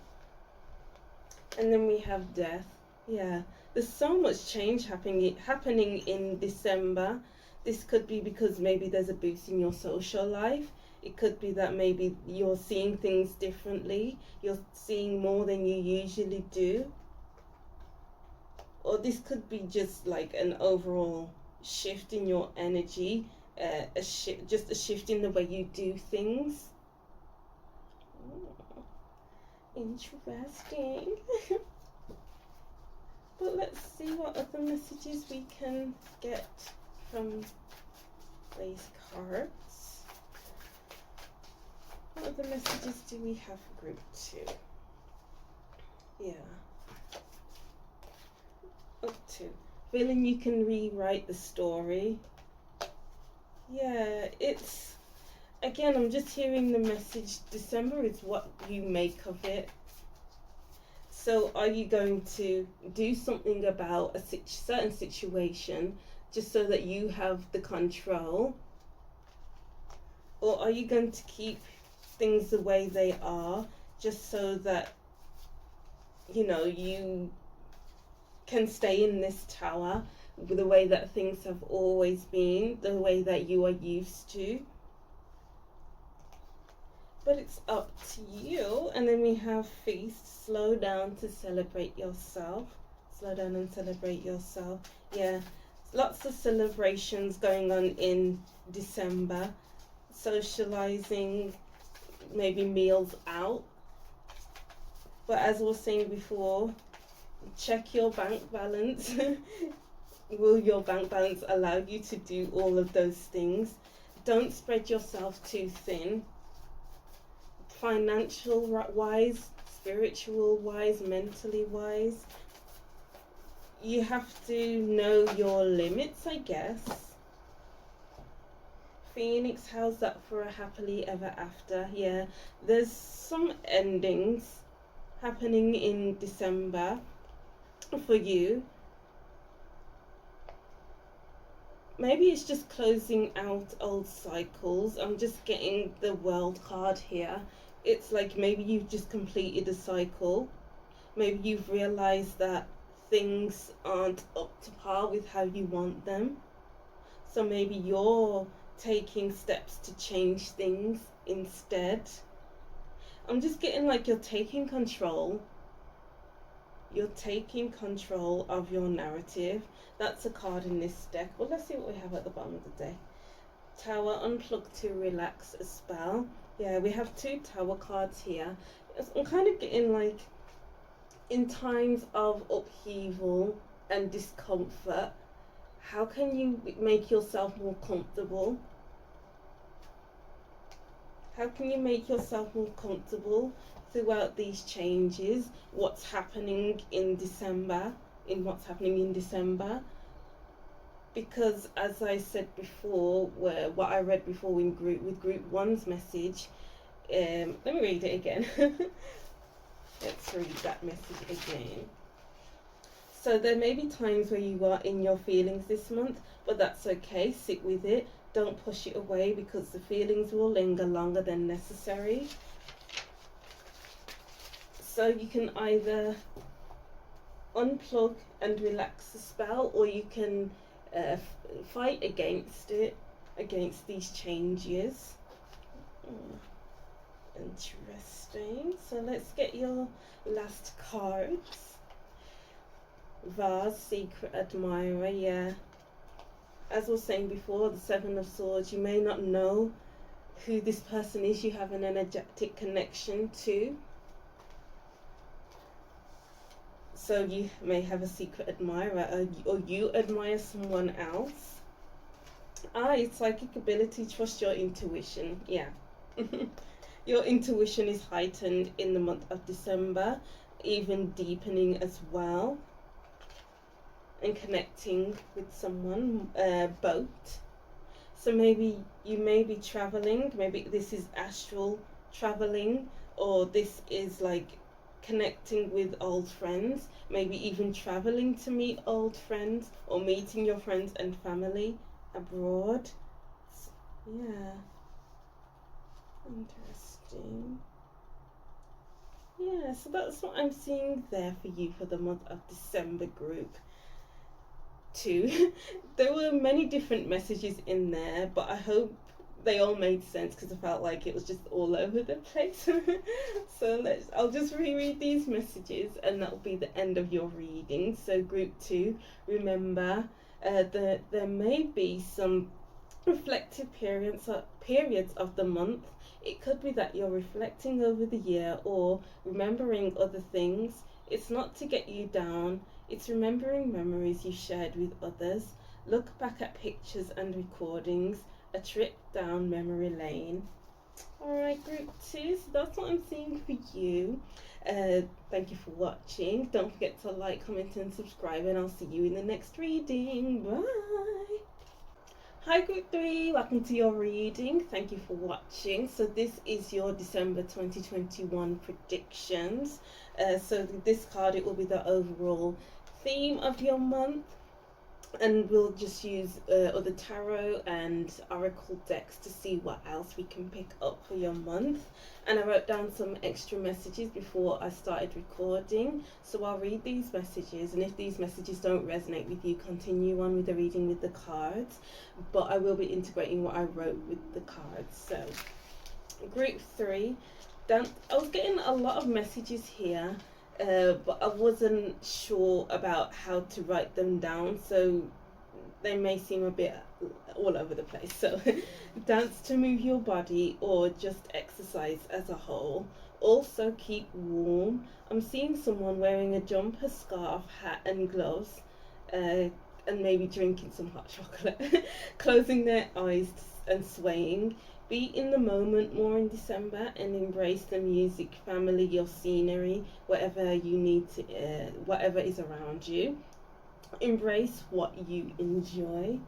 And then we have death. Yeah, there's so much change happening in December. This could be because maybe there's a boost in your social life. It could be that maybe you're seeing things differently. You're seeing more than you usually do. Or this could be just like an overall shift in your energy, just a shift in the way you do things. Oh, interesting. But let's see what other messages we can get from these cards. What other messages do we have for group 2? Yeah. Up to. Feeling you can rewrite the story. Yeah, it's, again, I'm just hearing the message, December is what you make of it. So are you going to do something about a certain situation just so that you have the control? Or are you going to keep things the way they are just so that, you know, you can stay in this tower with the way that things have always been, the way that you are used to? But it's up to you. And then we have feast, slow down to celebrate yourself. Slow down and celebrate yourself. Yeah, lots of celebrations going on in December. Socializing, maybe meals out. But as I was saying before, check your bank balance. Will your bank balance allow you to do all of those things? Don't spread yourself too thin. Financial wise, spiritual wise, mentally wise, you have to know your limits, I guess. Phoenix, how's that for a happily ever after? Yeah, there's some endings happening in December for you. Maybe it's just closing out old cycles. I'm just getting the World card here. It's like maybe you've just completed a cycle. Maybe you've realized that things aren't up to par with how you want them. So maybe you're taking steps to change things instead. I'm just getting like you're taking control. You're taking control of your narrative. That's a card in this deck. Well, let's see what we have at the bottom of the deck. Tower, unplug to relax a spell. Yeah, we have 2 tower cards here. I'm kind of getting like, in times of upheaval and discomfort, how can you make yourself more comfortable? How can you make yourself more comfortable throughout these changes? What's happening in December? Because as I said before, what I read before in with group 1's message, let me read it again. Let's read that message again. So there may be times where you are in your feelings this month, but that's okay. Sit with it. Don't push it away because the feelings will linger longer than necessary. So you can either unplug and relax the spell, or you can fight against it, against these changes. Interesting. So let's get your last cards. Vase, secret admirer. Yeah, as I was saying before, the 7 of Swords, you may not know who this person is you have an energetic connection to. So you may have a secret admirer, or you admire someone else. It's psychic ability, trust your intuition. Yeah. Your intuition is heightened in the month of December, even deepening as well. And connecting with someone, boat. So maybe you may be traveling, maybe this is astral traveling, or this is like connecting with old friends, maybe even traveling to meet old friends, or meeting your friends and family abroad. Yeah. Interesting. Yeah, so that's what I'm seeing there for you for the month of December, group 2. There were many different messages in there, but I hope they all made sense because I felt like it was just all over the place. So I'll just reread these messages and that'll be the end of your reading. So group 2, remember there may be some reflective periods of the month. It could be that you're reflecting over the year or remembering other things. It's not to get you down, it's remembering memories you shared with others. Look back at pictures and recordings, a trip down memory lane. Alright, group 2, so that's what I'm seeing for you. Thank you for watching. Don't forget to like, comment and subscribe, and I'll see you in the next reading. Bye! Hi group 3, welcome to your reading. Thank you for watching. So this is your December 2021 predictions. So this card, it will be the overall theme of your month, and we'll just use other tarot and oracle decks to see what else we can pick up for your month. And I wrote down some extra messages before I started recording, so I'll read these messages, and if these messages don't resonate with you, continue on with the reading with the cards, but I will be integrating what I wrote with the cards. So group 3, I was getting a lot of messages here, but I wasn't sure about how to write them down, so they may seem a bit all over the place. So dance to move your body or just exercise as a whole. Also keep warm. I'm seeing someone wearing a jumper, scarf, hat and gloves, and maybe drinking some hot chocolate, closing their eyes and swaying. Be in the moment more in December and embrace the music, family or scenery, whatever you need to, whatever is around you. Embrace what you enjoy.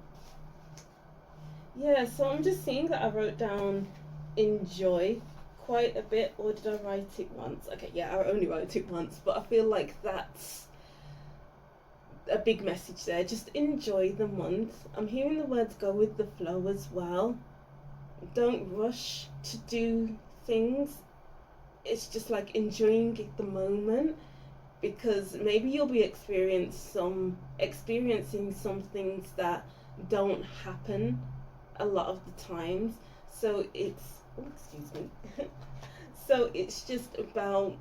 Yeah, so I'm just seeing that I wrote down enjoy quite a bit, or did I write it once? Okay, yeah, I only wrote it once, but I feel like that's a big message there. Just enjoy the month. I'm hearing the words go with the flow as well. Don't rush to do things. It's just like enjoying the moment, because maybe you'll be experiencing some things that don't happen a lot of the times. So it's, oh, excuse me. So it's just about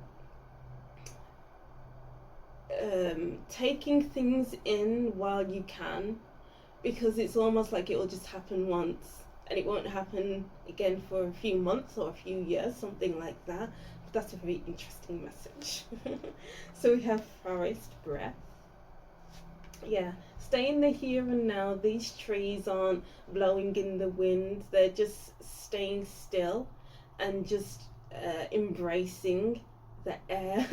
taking things in while you can, because it's almost like it will just happen once and it won't happen again for a few months or a few years, something like that. But that's a very interesting message. So we have forest breath. Yeah, stay in the here and now. These trees aren't blowing in the wind, they're just staying still and just embracing the air.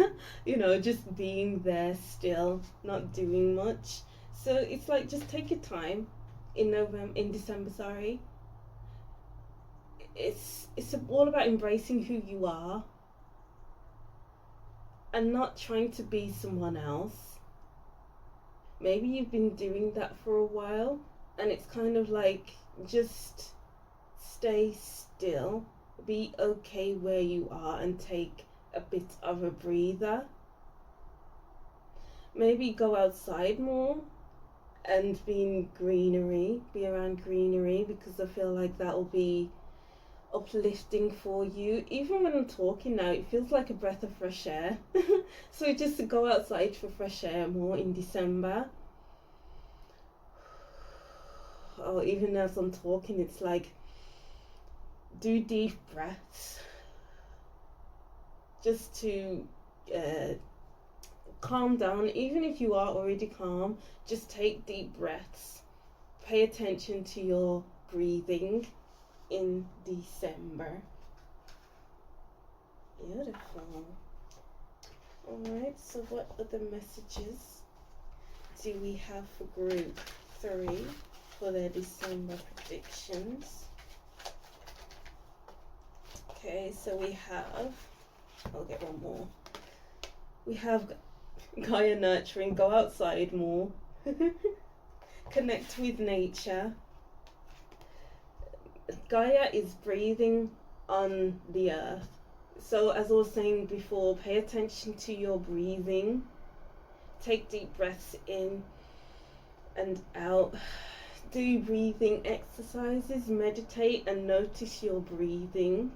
You know, just being there still, not doing much. So it's like, just take your time in December, sorry. It's all about embracing who you are and not trying to be someone else. Maybe you've been doing that for a while and it's kind of like, just stay still, be okay where you are and take a bit of a breather. Maybe go outside more and be around greenery, because I feel like that will be uplifting for you. Even when I'm talking now, it feels like a breath of fresh air. So just to go outside for fresh air more in December. Oh, even as I'm talking, it's like, do deep breaths just to calm down. Even if you are already calm, just take deep breaths. Pay attention to your breathing in December. Beautiful. Alright, so what other messages do we have for group 3 for their December predictions? Okay, so we have, I'll get one more. We have Gaia nurturing, go outside more. Connect with nature. Gaia is breathing on the earth. So as I was saying before, pay attention to your breathing. Take deep breaths in and out. Do breathing exercises, meditate and notice your breathing.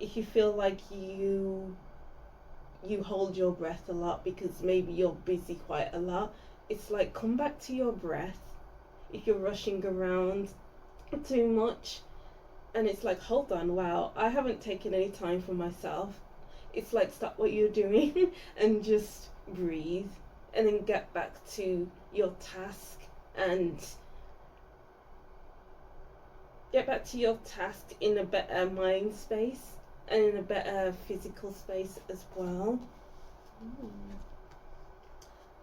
If you feel like you hold your breath a lot because maybe you're busy quite a lot, it's like, come back to your breath. If you're rushing around too much and it's like, hold on, wow, I haven't taken any time for myself, it's like, stop what you're doing and just breathe, and then get back to your task and in a better mind space and in a better physical space as well.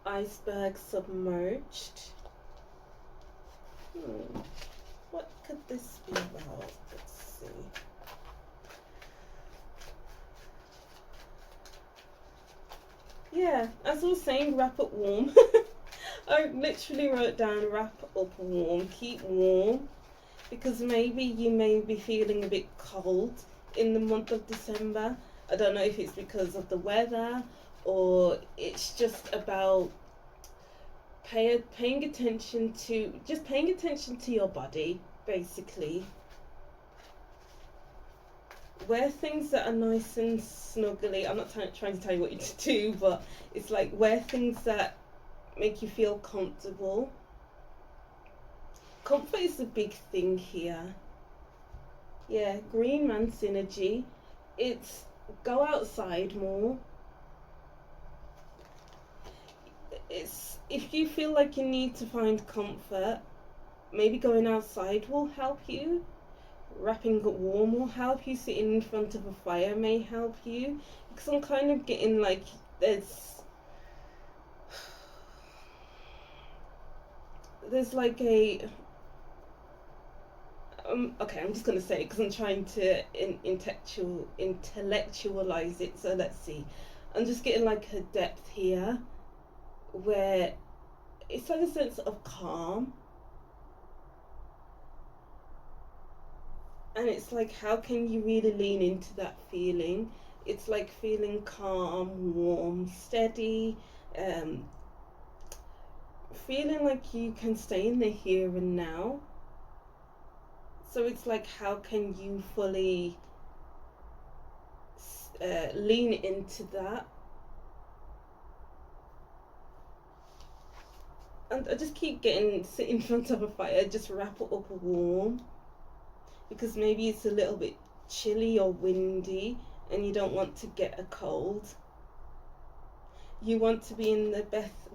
Iceberg submerged. What could this be about? Let's see. Yeah, as I was saying, wrap up warm. I literally wrote down wrap up warm, keep warm, because maybe you may be feeling a bit cold in the month of December. I don't know if it's because of the weather or it's just about paying attention to your body, basically. Wear things that are nice and snuggly. I'm not trying to tell you what you to do, but it's like, wear things that make you feel comfortable. Comfort is a big thing here. Yeah, green man synergy. It's go outside more. It's, if you feel like you need to find comfort, maybe going outside will help you. Wrapping up warm will help you. Sitting in front of a fire may help you, because I'm kind of getting like there's like a okay, I'm just gonna say it because I'm trying to intellectualize it. So let's see. I'm just getting like a depth here where it's like a sense of calm, and it's like, how can you really lean into that feeling? It's like feeling calm, warm, steady, feeling like you can stay in the here and now. So it's like, how can you fully lean into that? And I just keep sit in front of a fire, just wrap it up warm, because maybe it's a little bit chilly or windy and you don't want to get a cold. You want to be in the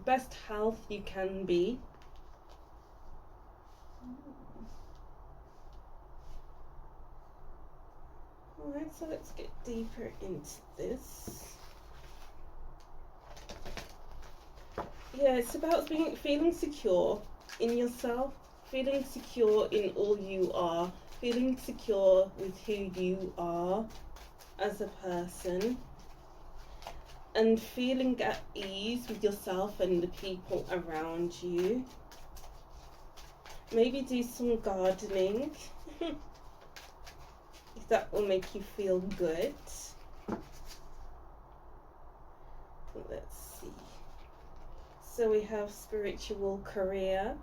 best health you can be. Alright, so let's get deeper into this. Yeah, it's about feeling secure in yourself, feeling secure in all you are, feeling secure with who you are as a person, and feeling at ease with yourself and the people around you. Maybe do some gardening. If that will make you feel good. Let's see. So we have spiritual career.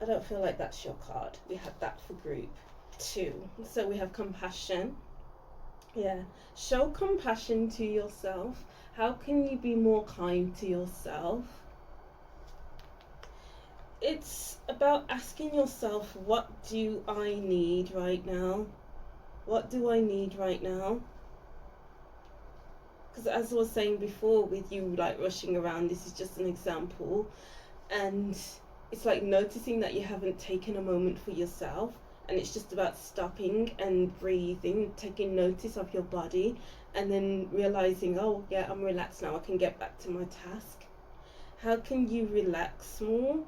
I don't feel like that's your card. We have that for group 2. So we have compassion. Yeah, show compassion to yourself. How can you be more kind to yourself? It's about asking yourself, what do I need right now? What do I need right now? Because as I was saying before, with you like rushing around, this is just an example, and it's like noticing that you haven't taken a moment for yourself, and it's just about stopping and breathing, taking notice of your body, and then realizing, oh yeah, I'm relaxed now, I can get back to my task. How can you relax more?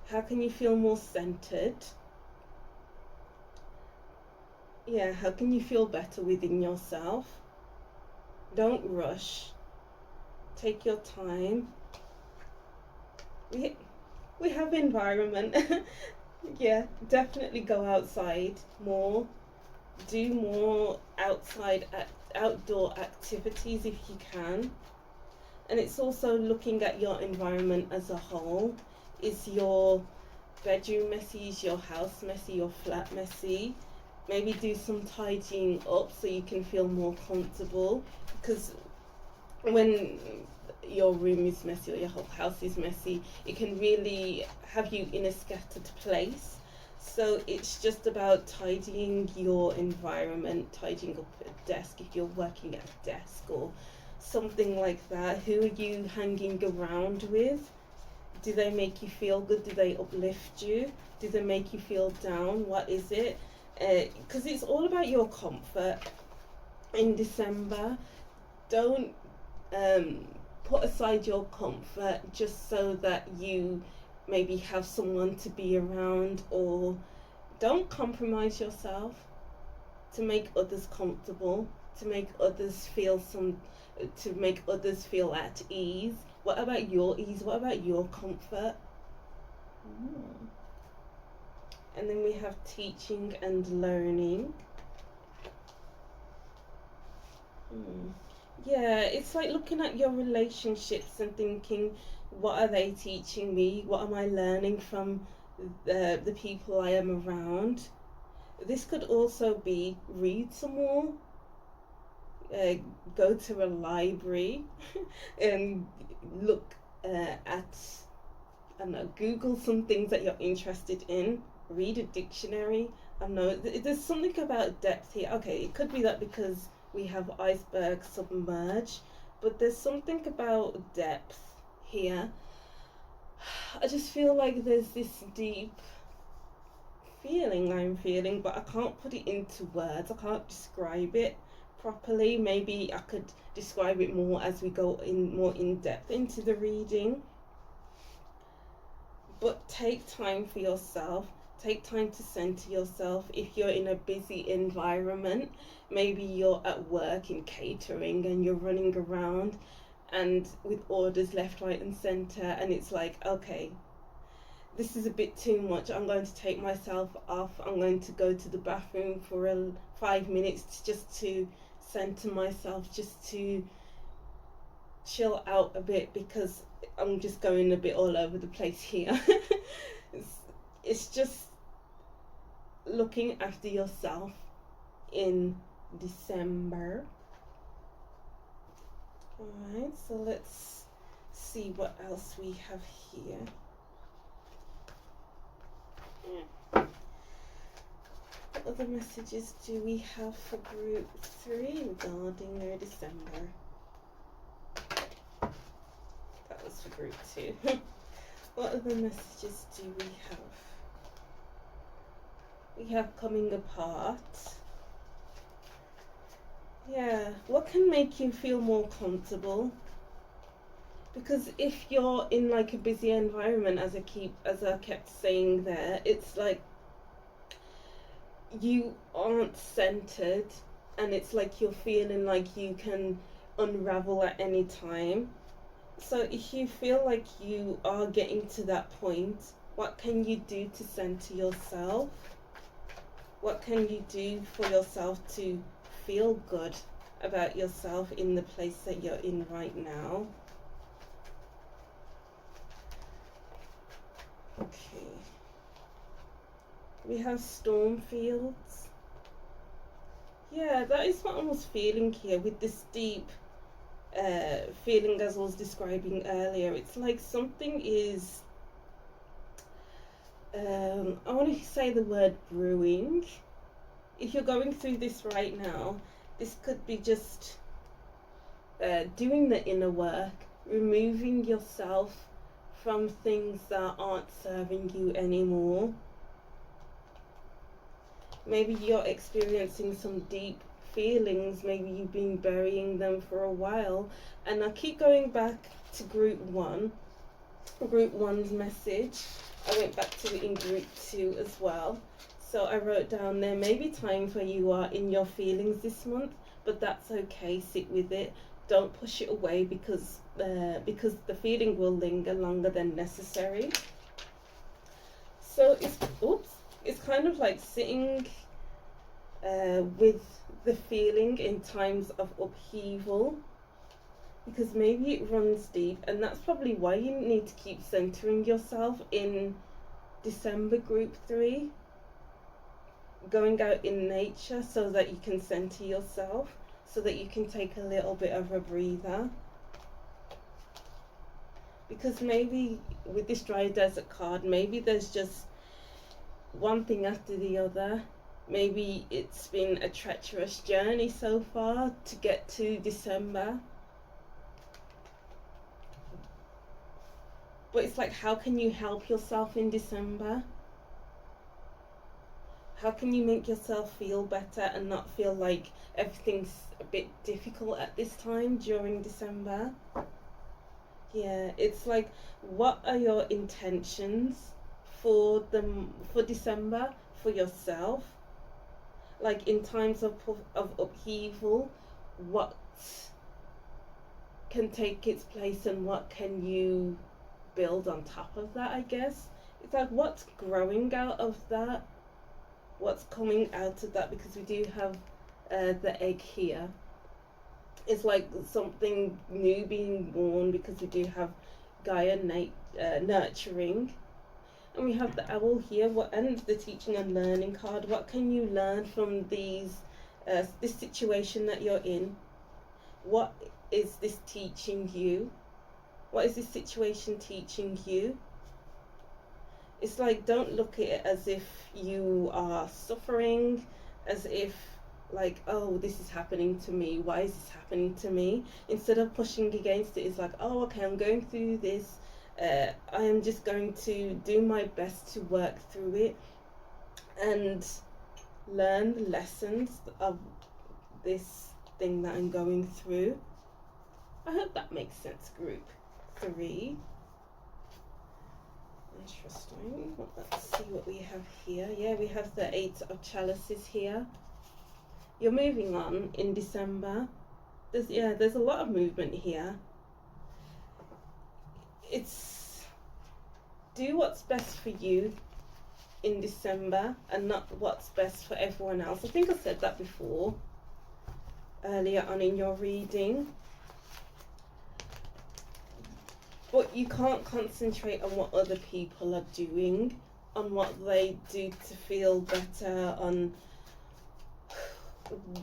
How can you feel more centered? Yeah, how can you feel better within yourself? Don't rush. Take your time. We have environment. Yeah, definitely go outside more. Do more outdoor activities if you can. And it's also looking at your environment as a whole. Is your bedroom messy? Is your house messy? Your flat messy? Maybe do some tidying up so you can feel more comfortable. Because when your room is messy or your whole house is messy, it can really have you in a scattered place. So it's just about tidying your environment, tidying up a desk if you're working at a desk or something like that. Who are you hanging around with? Do they make you feel good? Do they uplift you? Do they make you feel down? What is it? Because it's all about your comfort in December. Don't put aside your comfort just so that you maybe have someone to be around, or don't compromise yourself to make others comfortable, to make others feel to make others feel at ease. What about your ease? What about your comfort? Mm. And then we have teaching and learning. Yeah, it's like looking at your relationships and thinking, what are they teaching me? What am I learning from the people I am around? This could also be read some more, uh, go to a library and look at, I don't know, Google some things that you're interested in, read a dictionary. I know there's something about depth here. Okay, it could be that because we have icebergs submerged, but there's something about depth here. I just feel like there's this deep feeling I'm feeling, but I can't put it into words. I can't describe it properly. Maybe I could describe it more as we go in more in depth into the reading. But take time for yourself. Take time to center yourself. If you're in a busy environment, maybe you're at work in catering and you're running around and with orders left, right, and center, and it's like, okay, this is a bit too much. I'm going to take myself off. I'm going to go to the bathroom for 5 minutes just to center myself, just to chill out a bit, because I'm just going a bit all over the place here. it's just looking after yourself in December. Alright, so let's see what else we have here. What other messages do we have for group 3 regarding their December? That was for group 2. What other messages do we have? We have coming apart. Yeah, what can make you feel more comfortable? Because if you're in like a busy environment, as I kept saying there, it's like you aren't centered, and it's like you're feeling like you can unravel at any time. So if you feel like you are getting to that point, what can you do to center yourself? What can you do for yourself to feel good about yourself in the place that you're in right now? Okay. We have storm fields. Yeah, that is what I was feeling here with this deep feeling, as I was describing earlier. It's like something is, I want to say the word brewing. If you're going through this right now, this could be just doing the inner work, removing yourself from things that aren't serving you anymore. Maybe you're experiencing some deep feelings, maybe you've been burying them for a while. And I keep going back to group 1, group 1's message. I went back to it in group 2 as well. So I wrote down, there may be times where you are in your feelings this month, but that's okay. Sit with it. Don't push it away, because the feeling will linger longer than necessary. So it's kind of like sitting with the feeling in times of upheaval, because maybe it runs deep, and that's probably why you need to keep centering yourself in December group 3, going out in nature so that you can center yourself, so that you can take a little bit of a breather. Because maybe with this dry desert card, maybe there's just one thing after the other. Maybe it's been a treacherous journey so far to get to December. But it's like, how can you help yourself in December? How can you make yourself feel better and not feel like everything's a bit difficult at this time during December? Yeah, it's like, what are your intentions for December for yourself? Like in times of upheaval, what can take its place and what can you build on top of that, I guess? It's like, what's growing out of that? What's coming out of that? Because we do have the egg here. It's like something new being born, because we do have Gaia nurturing. And we have the owl here, and the teaching and learning card. What can you learn from this situation that you're in? What is this teaching you? What is this situation teaching you? It's like, don't look at it as if you are suffering, as if like, oh, this is happening to me. Why is this happening to me? Instead of pushing against it, it's like, oh, okay, I'm going through this. I am just going to do my best to work through it and learn the lessons of this thing that I'm going through. I hope that makes sense, group 3. Interesting. Let's see what we have here. Yeah, we have the 8 of chalices here. You're moving on in December. There's a lot of movement here. It's do what's best for you in December and not what's best for everyone else. I think I said that before, earlier on in your reading. But you can't concentrate on what other people are doing, on what they do to feel better, on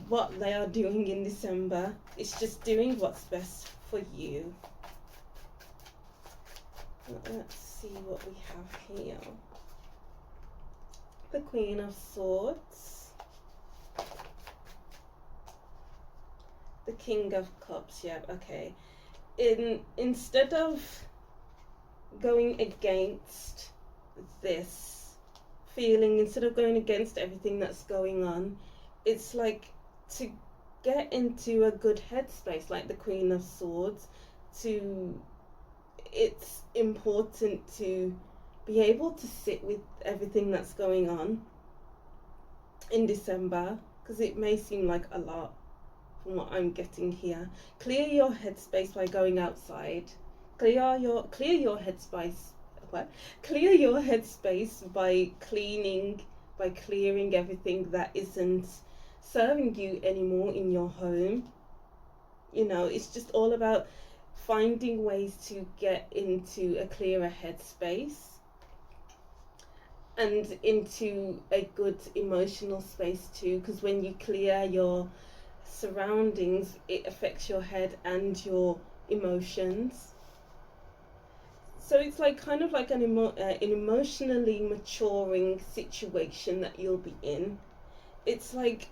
what they are doing in December. It's just doing what's best for you. Let's see what we have here. The Queen of Swords. The King of Cups, yeah, okay. Instead of going against this feeling, instead of going against everything that's going on, it's like to get into a good headspace, like the Queen of Swords. It's important to be able to sit with everything that's going on in December, because it may seem like a lot from what I'm getting here. Clear your headspace by going outside. Clear your headspace. What? Clear your headspace by clearing everything that isn't serving you anymore in your home. You know, it's just all about finding ways to get into a clearer headspace and into a good emotional space too, because when you clear your surroundings, it affects your head and your emotions. So it's like kind of like an emotionally maturing situation that you'll be in. It's like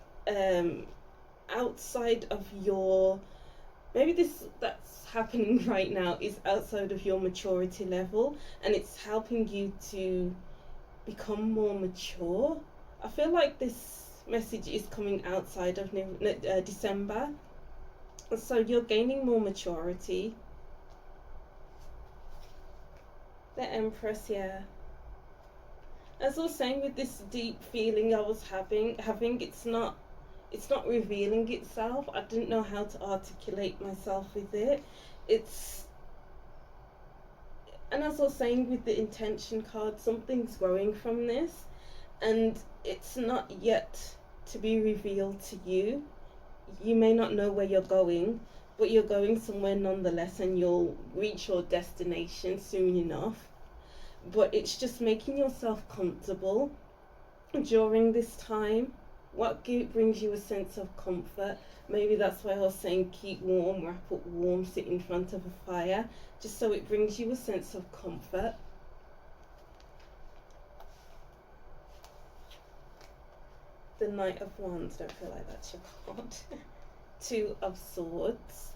outside of your, maybe this that's happening right now is outside of your maturity level, and it's helping you to become more mature. I feel like this message is coming outside of December, so you're gaining more maturity. The Empress, yeah. As I was saying, with this deep feeling I was having, it's not revealing itself. I didn't know how to articulate myself with it. And And as I was saying with the intention card, something's growing from this, and it's not yet to be revealed to you. You may not know where you're going, but you're going somewhere nonetheless, and you'll reach your destination soon enough. But it's just making yourself comfortable during this time. What brings you a sense of comfort? Maybe that's why I was saying keep warm, wrap up warm, sit in front of a fire, just so it brings you a sense of comfort. The Knight of Wands, don't feel like that's your card. Two of Swords.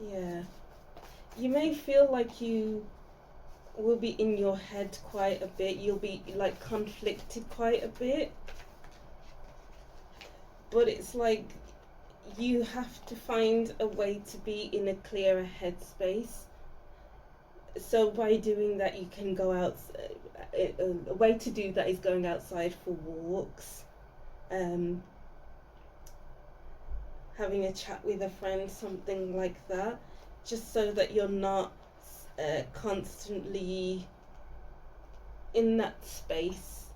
Yeah. You may feel like you will be in your head quite a bit. You'll be like conflicted quite a bit. But it's like you have to find a way to be in a clearer headspace. So by doing that, you can go out. A way to do that is going outside for walks, having a chat with a friend, something like that, just so that you're not constantly in that space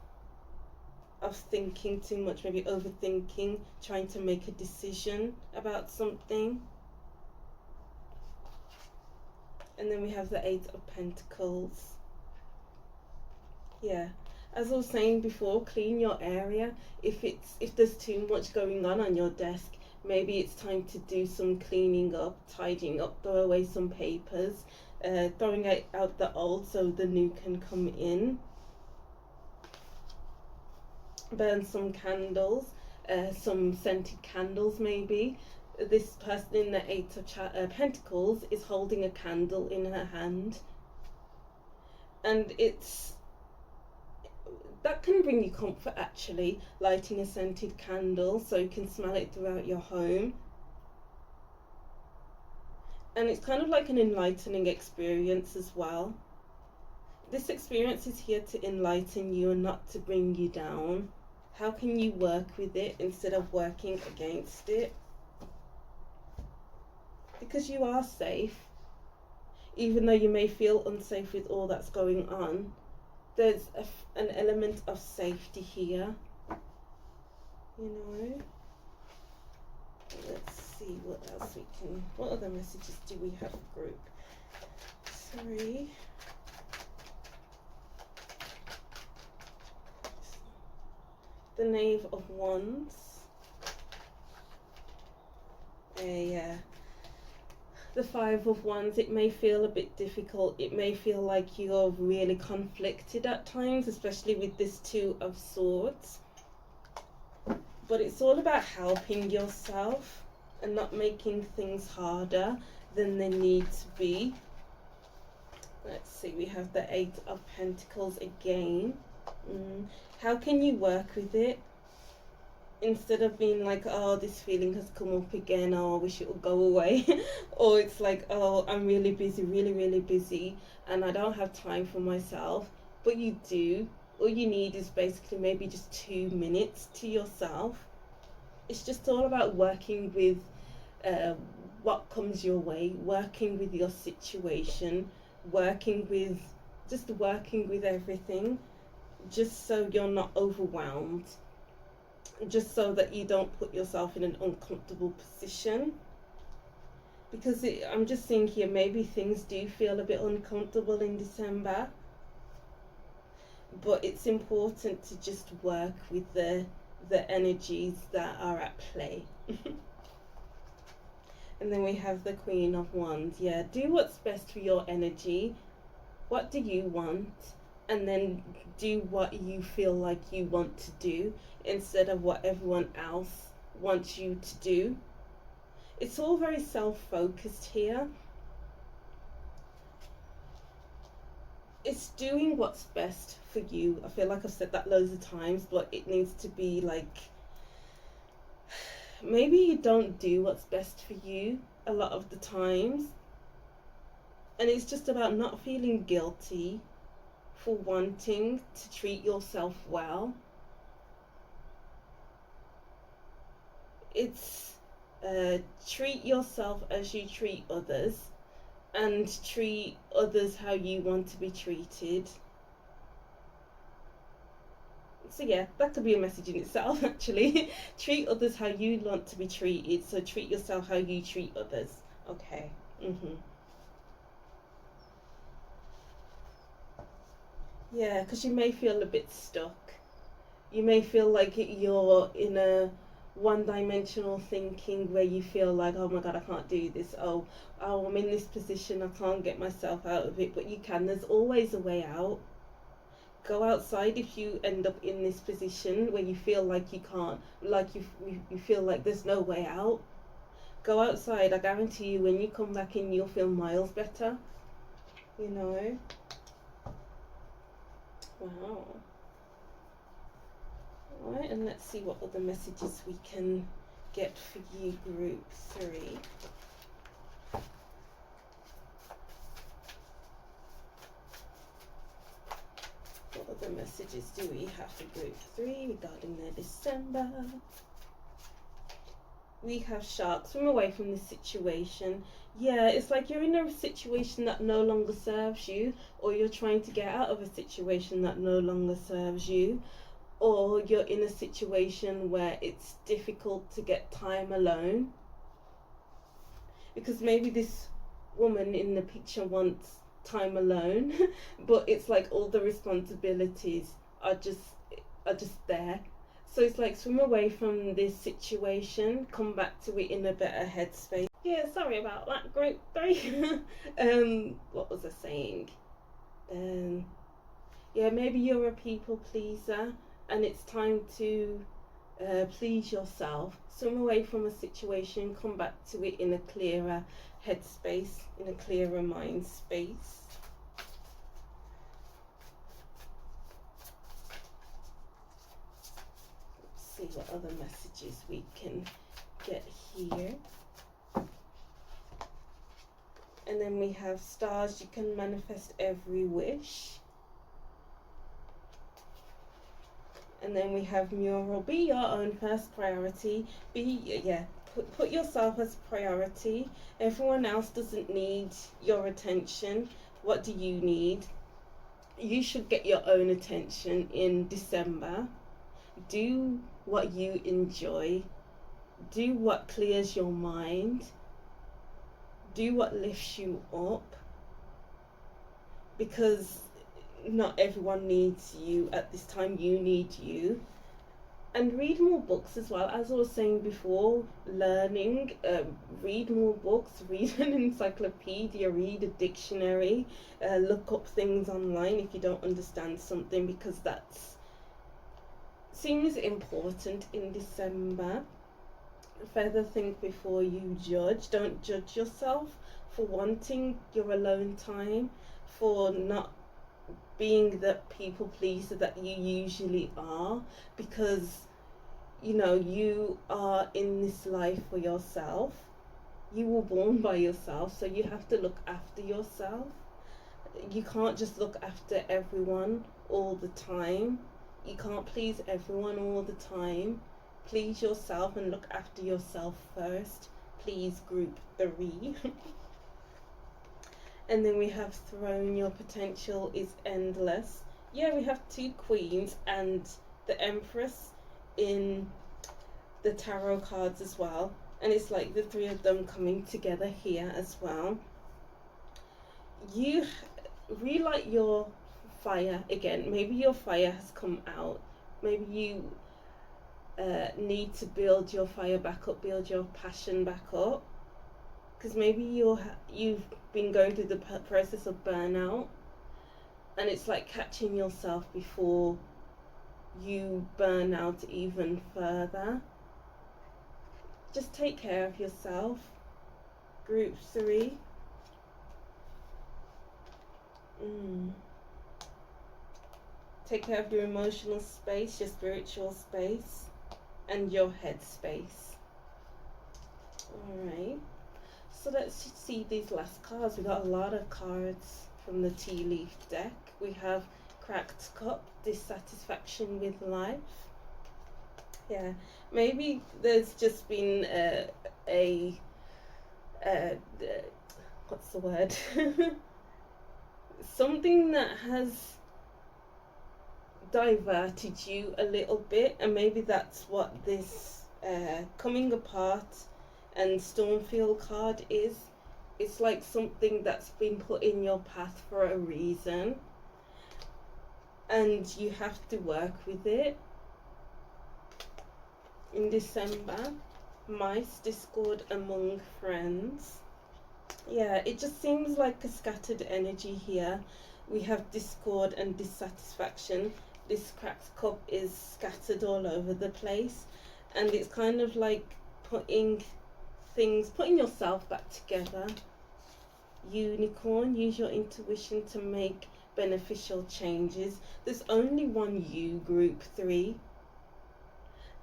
of thinking too much, maybe overthinking, trying to make a decision about something. And then we have the Eight of Pentacles. Yeah, as I was saying before, clean your area. If there's too much going on your desk, maybe it's time to do some cleaning up, tidying up, throw away some papers, throwing out the old so the new can come in. Burn some candles, some scented candles maybe. This person in the Eight of Pentacles is holding a candle in her hand, and that can bring you comfort actually, lighting a scented candle so you can smell it throughout your home. And it's kind of like an enlightening experience as well. This experience is here to enlighten you and not to bring you down. How can you work with it instead of working against it? Because you are safe. Even though you may feel unsafe with all that's going on, there's an element of safety here. You know? Let's see what else what other messages do we have, group? Sorry. The Knave of Wands. The Five of Wands, it may feel a bit difficult. It may feel like you're really conflicted at times, especially with this Two of Swords. But it's all about helping yourself and not making things harder than they need to be. Let's see, we have the Eight of Pentacles again. How can you work with it? Instead of being like, oh, this feeling has come up again, oh, I wish it would go away. Or it's like, oh, I'm really busy, really busy, and I don't have time for myself. But you do. All you need is basically maybe just 2 minutes to yourself. It's just all about working with what comes your way, working with your situation, working with everything, just so you're not overwhelmed, just so that you don't put yourself in an uncomfortable position. Because I'm just seeing here, maybe things do feel a bit uncomfortable in December, but it's important to just work with the energies that are at play. And then we have the Queen of Wands. Yeah, do what's best for your energy. What do you want? And then do what you feel like you want to do instead of what everyone else wants you to do. It's all very self-focused here. It's doing what's best for you. I feel like I've said that loads of times, but it needs to be like, maybe you don't do what's best for you a lot of the times. And it's just about not feeling guilty for wanting to treat yourself well. It's treat yourself as you treat others, and treat others how you want to be treated. So yeah, that could be a message in itself actually. Treat others how you want to be treated, so treat yourself how you treat others. Okay. Yeah, because you may feel a bit stuck. You may feel like you're in a one-dimensional thinking where you feel like, oh my god, I can't do this. Oh, I'm in this position, I can't get myself out of it. But you can. There's always a way out. Go outside if you end up in this position where you feel like you can't, like you feel like there's no way out. Go outside. I guarantee you, when you come back in, you'll feel miles better. You know. Wow. Alright, and let's see what other messages we can get for you, group 3. What other messages do we have for group 3 regarding their December? We have sharks. Swim away from this situation. Yeah, it's like you're in a situation that no longer serves you, or you're trying to get out of a situation that no longer serves you, or you're in a situation where it's difficult to get time alone. Because maybe this woman in the picture wants time alone, but it's like all the responsibilities are just there. So it's like, swim away from this situation, come back to it in a better headspace. Yeah, sorry about that, group 3. What was I saying? Yeah, maybe you're a people pleaser and it's time to please yourself. Swim away from a situation, come back to it in a clearer headspace, in a clearer mind space. Let's see what other messages we can get here. And then we have stars. You can manifest every wish. And then we have mural. Be your own first priority. Put yourself as priority. Everyone else doesn't need your attention. What do you need? You should get your own attention in December. Do what you enjoy. Do what clears your mind. Do what lifts you up. Because not everyone needs you at this time. You need you. And read more books as well. As I was saying before, learning, read more books, read an encyclopedia, read a dictionary, look up things online if you don't understand something, because that seems important in December. Further, think before you judge. Don't judge yourself for wanting your alone time, for not being the people pleaser that you usually are, because you are in this life for yourself. You were born by yourself, so you have to look after yourself. You can't just look after everyone all the time. You can't please everyone all the time. Please yourself and look after yourself first. Please, group 3. And then we have throne. Your potential is endless. Yeah, we have 2 queens and the empress in the tarot cards as well. And it's like the 3 of them coming together here as well. You relight your fire again. Maybe your fire has come out. Maybe you need to build your fire back up, build your passion back up. Because maybe you've been going through the process of burnout, and it's like catching yourself before you burn out even further. Just take care of yourself, group 3. Take care of your emotional space, your spiritual space, and your head space. Alright, so let's see these last cards. We got a lot of cards from the tea leaf deck. We have cracked cup, dissatisfaction with life. Yeah, maybe there's just been a what's the word? Something that has diverted you a little bit, and maybe that's what this coming apart and Stormfield card is. It's like something that's been put in your path for a reason, and you have to work with it. In December, mice, discord among friends. Yeah, it just seems like a scattered energy here. We have discord and dissatisfaction. This cracked cup is scattered all over the place, and it's kind of like putting yourself back together. Unicorn, use your intuition to make beneficial changes. There's only one you, group 3,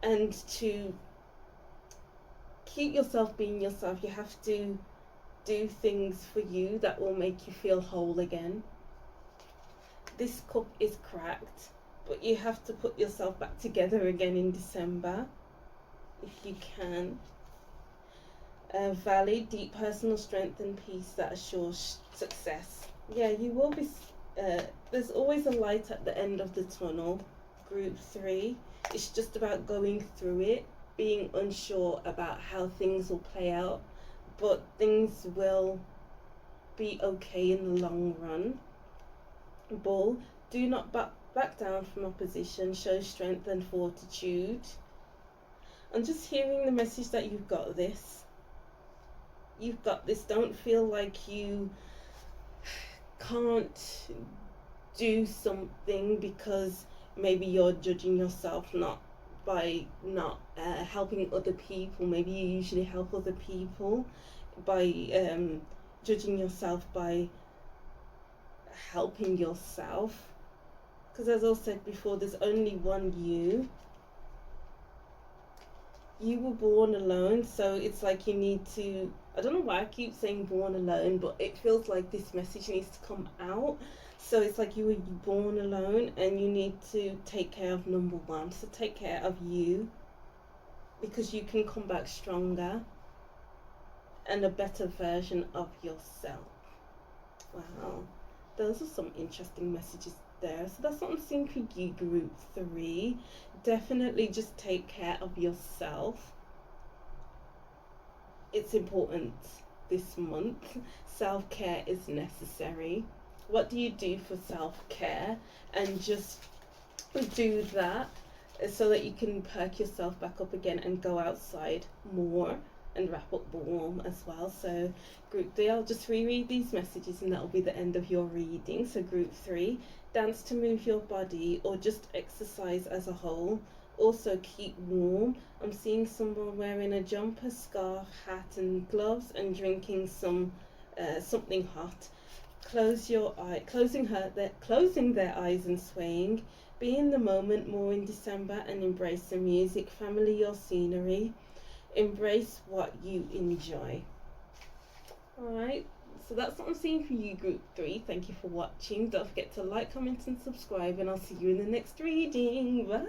and to keep yourself being yourself, you have to do things for you that will make you feel whole again. This cup is cracked, but you have to put yourself back together again in December if you can. Valid, deep personal strength and peace that assures success. Yeah, you will be. There's always a light at the end of the tunnel. Group 3. It's just about going through it, being unsure about how things will play out, but things will be okay in the long run. Bull, do not back down from opposition, show strength and fortitude. I'm just hearing the message that you've got this. You've got this. Don't feel like you can't do something because maybe you're judging yourself not helping other people. Maybe you usually help other people by judging yourself by helping yourself, because as I said before, there's only one you. You were born alone, so it's like you need to, I don't know why I keep saying born alone, but it feels like this message needs to come out. So it's like you were born alone and you need to take care of number 1. So take care of you, because you can come back stronger and a better version of yourself. Wow, those are some interesting messages there. So that's what I'm seeing for you, group 3. Definitely just take care of yourself. It's important this month. Self-care is necessary. What do you do for self-care? And just do that so that you can perk yourself back up again and go outside more and wrap up warm as well. So group 3, I'll just reread these messages and that'll be the end of your reading. So group 3, dance to move your body or just exercise as a whole. Also keep warm. I'm seeing someone wearing a jumper, scarf, hat and gloves and drinking something hot. Closing their eyes and swaying. Be in the moment more in December and embrace the music, family or scenery. Embrace what you enjoy. Alright, so that's what I'm seeing for you, group 3. Thank you for watching. Don't forget to like, comment and subscribe, and I'll see you in the next reading. Bye.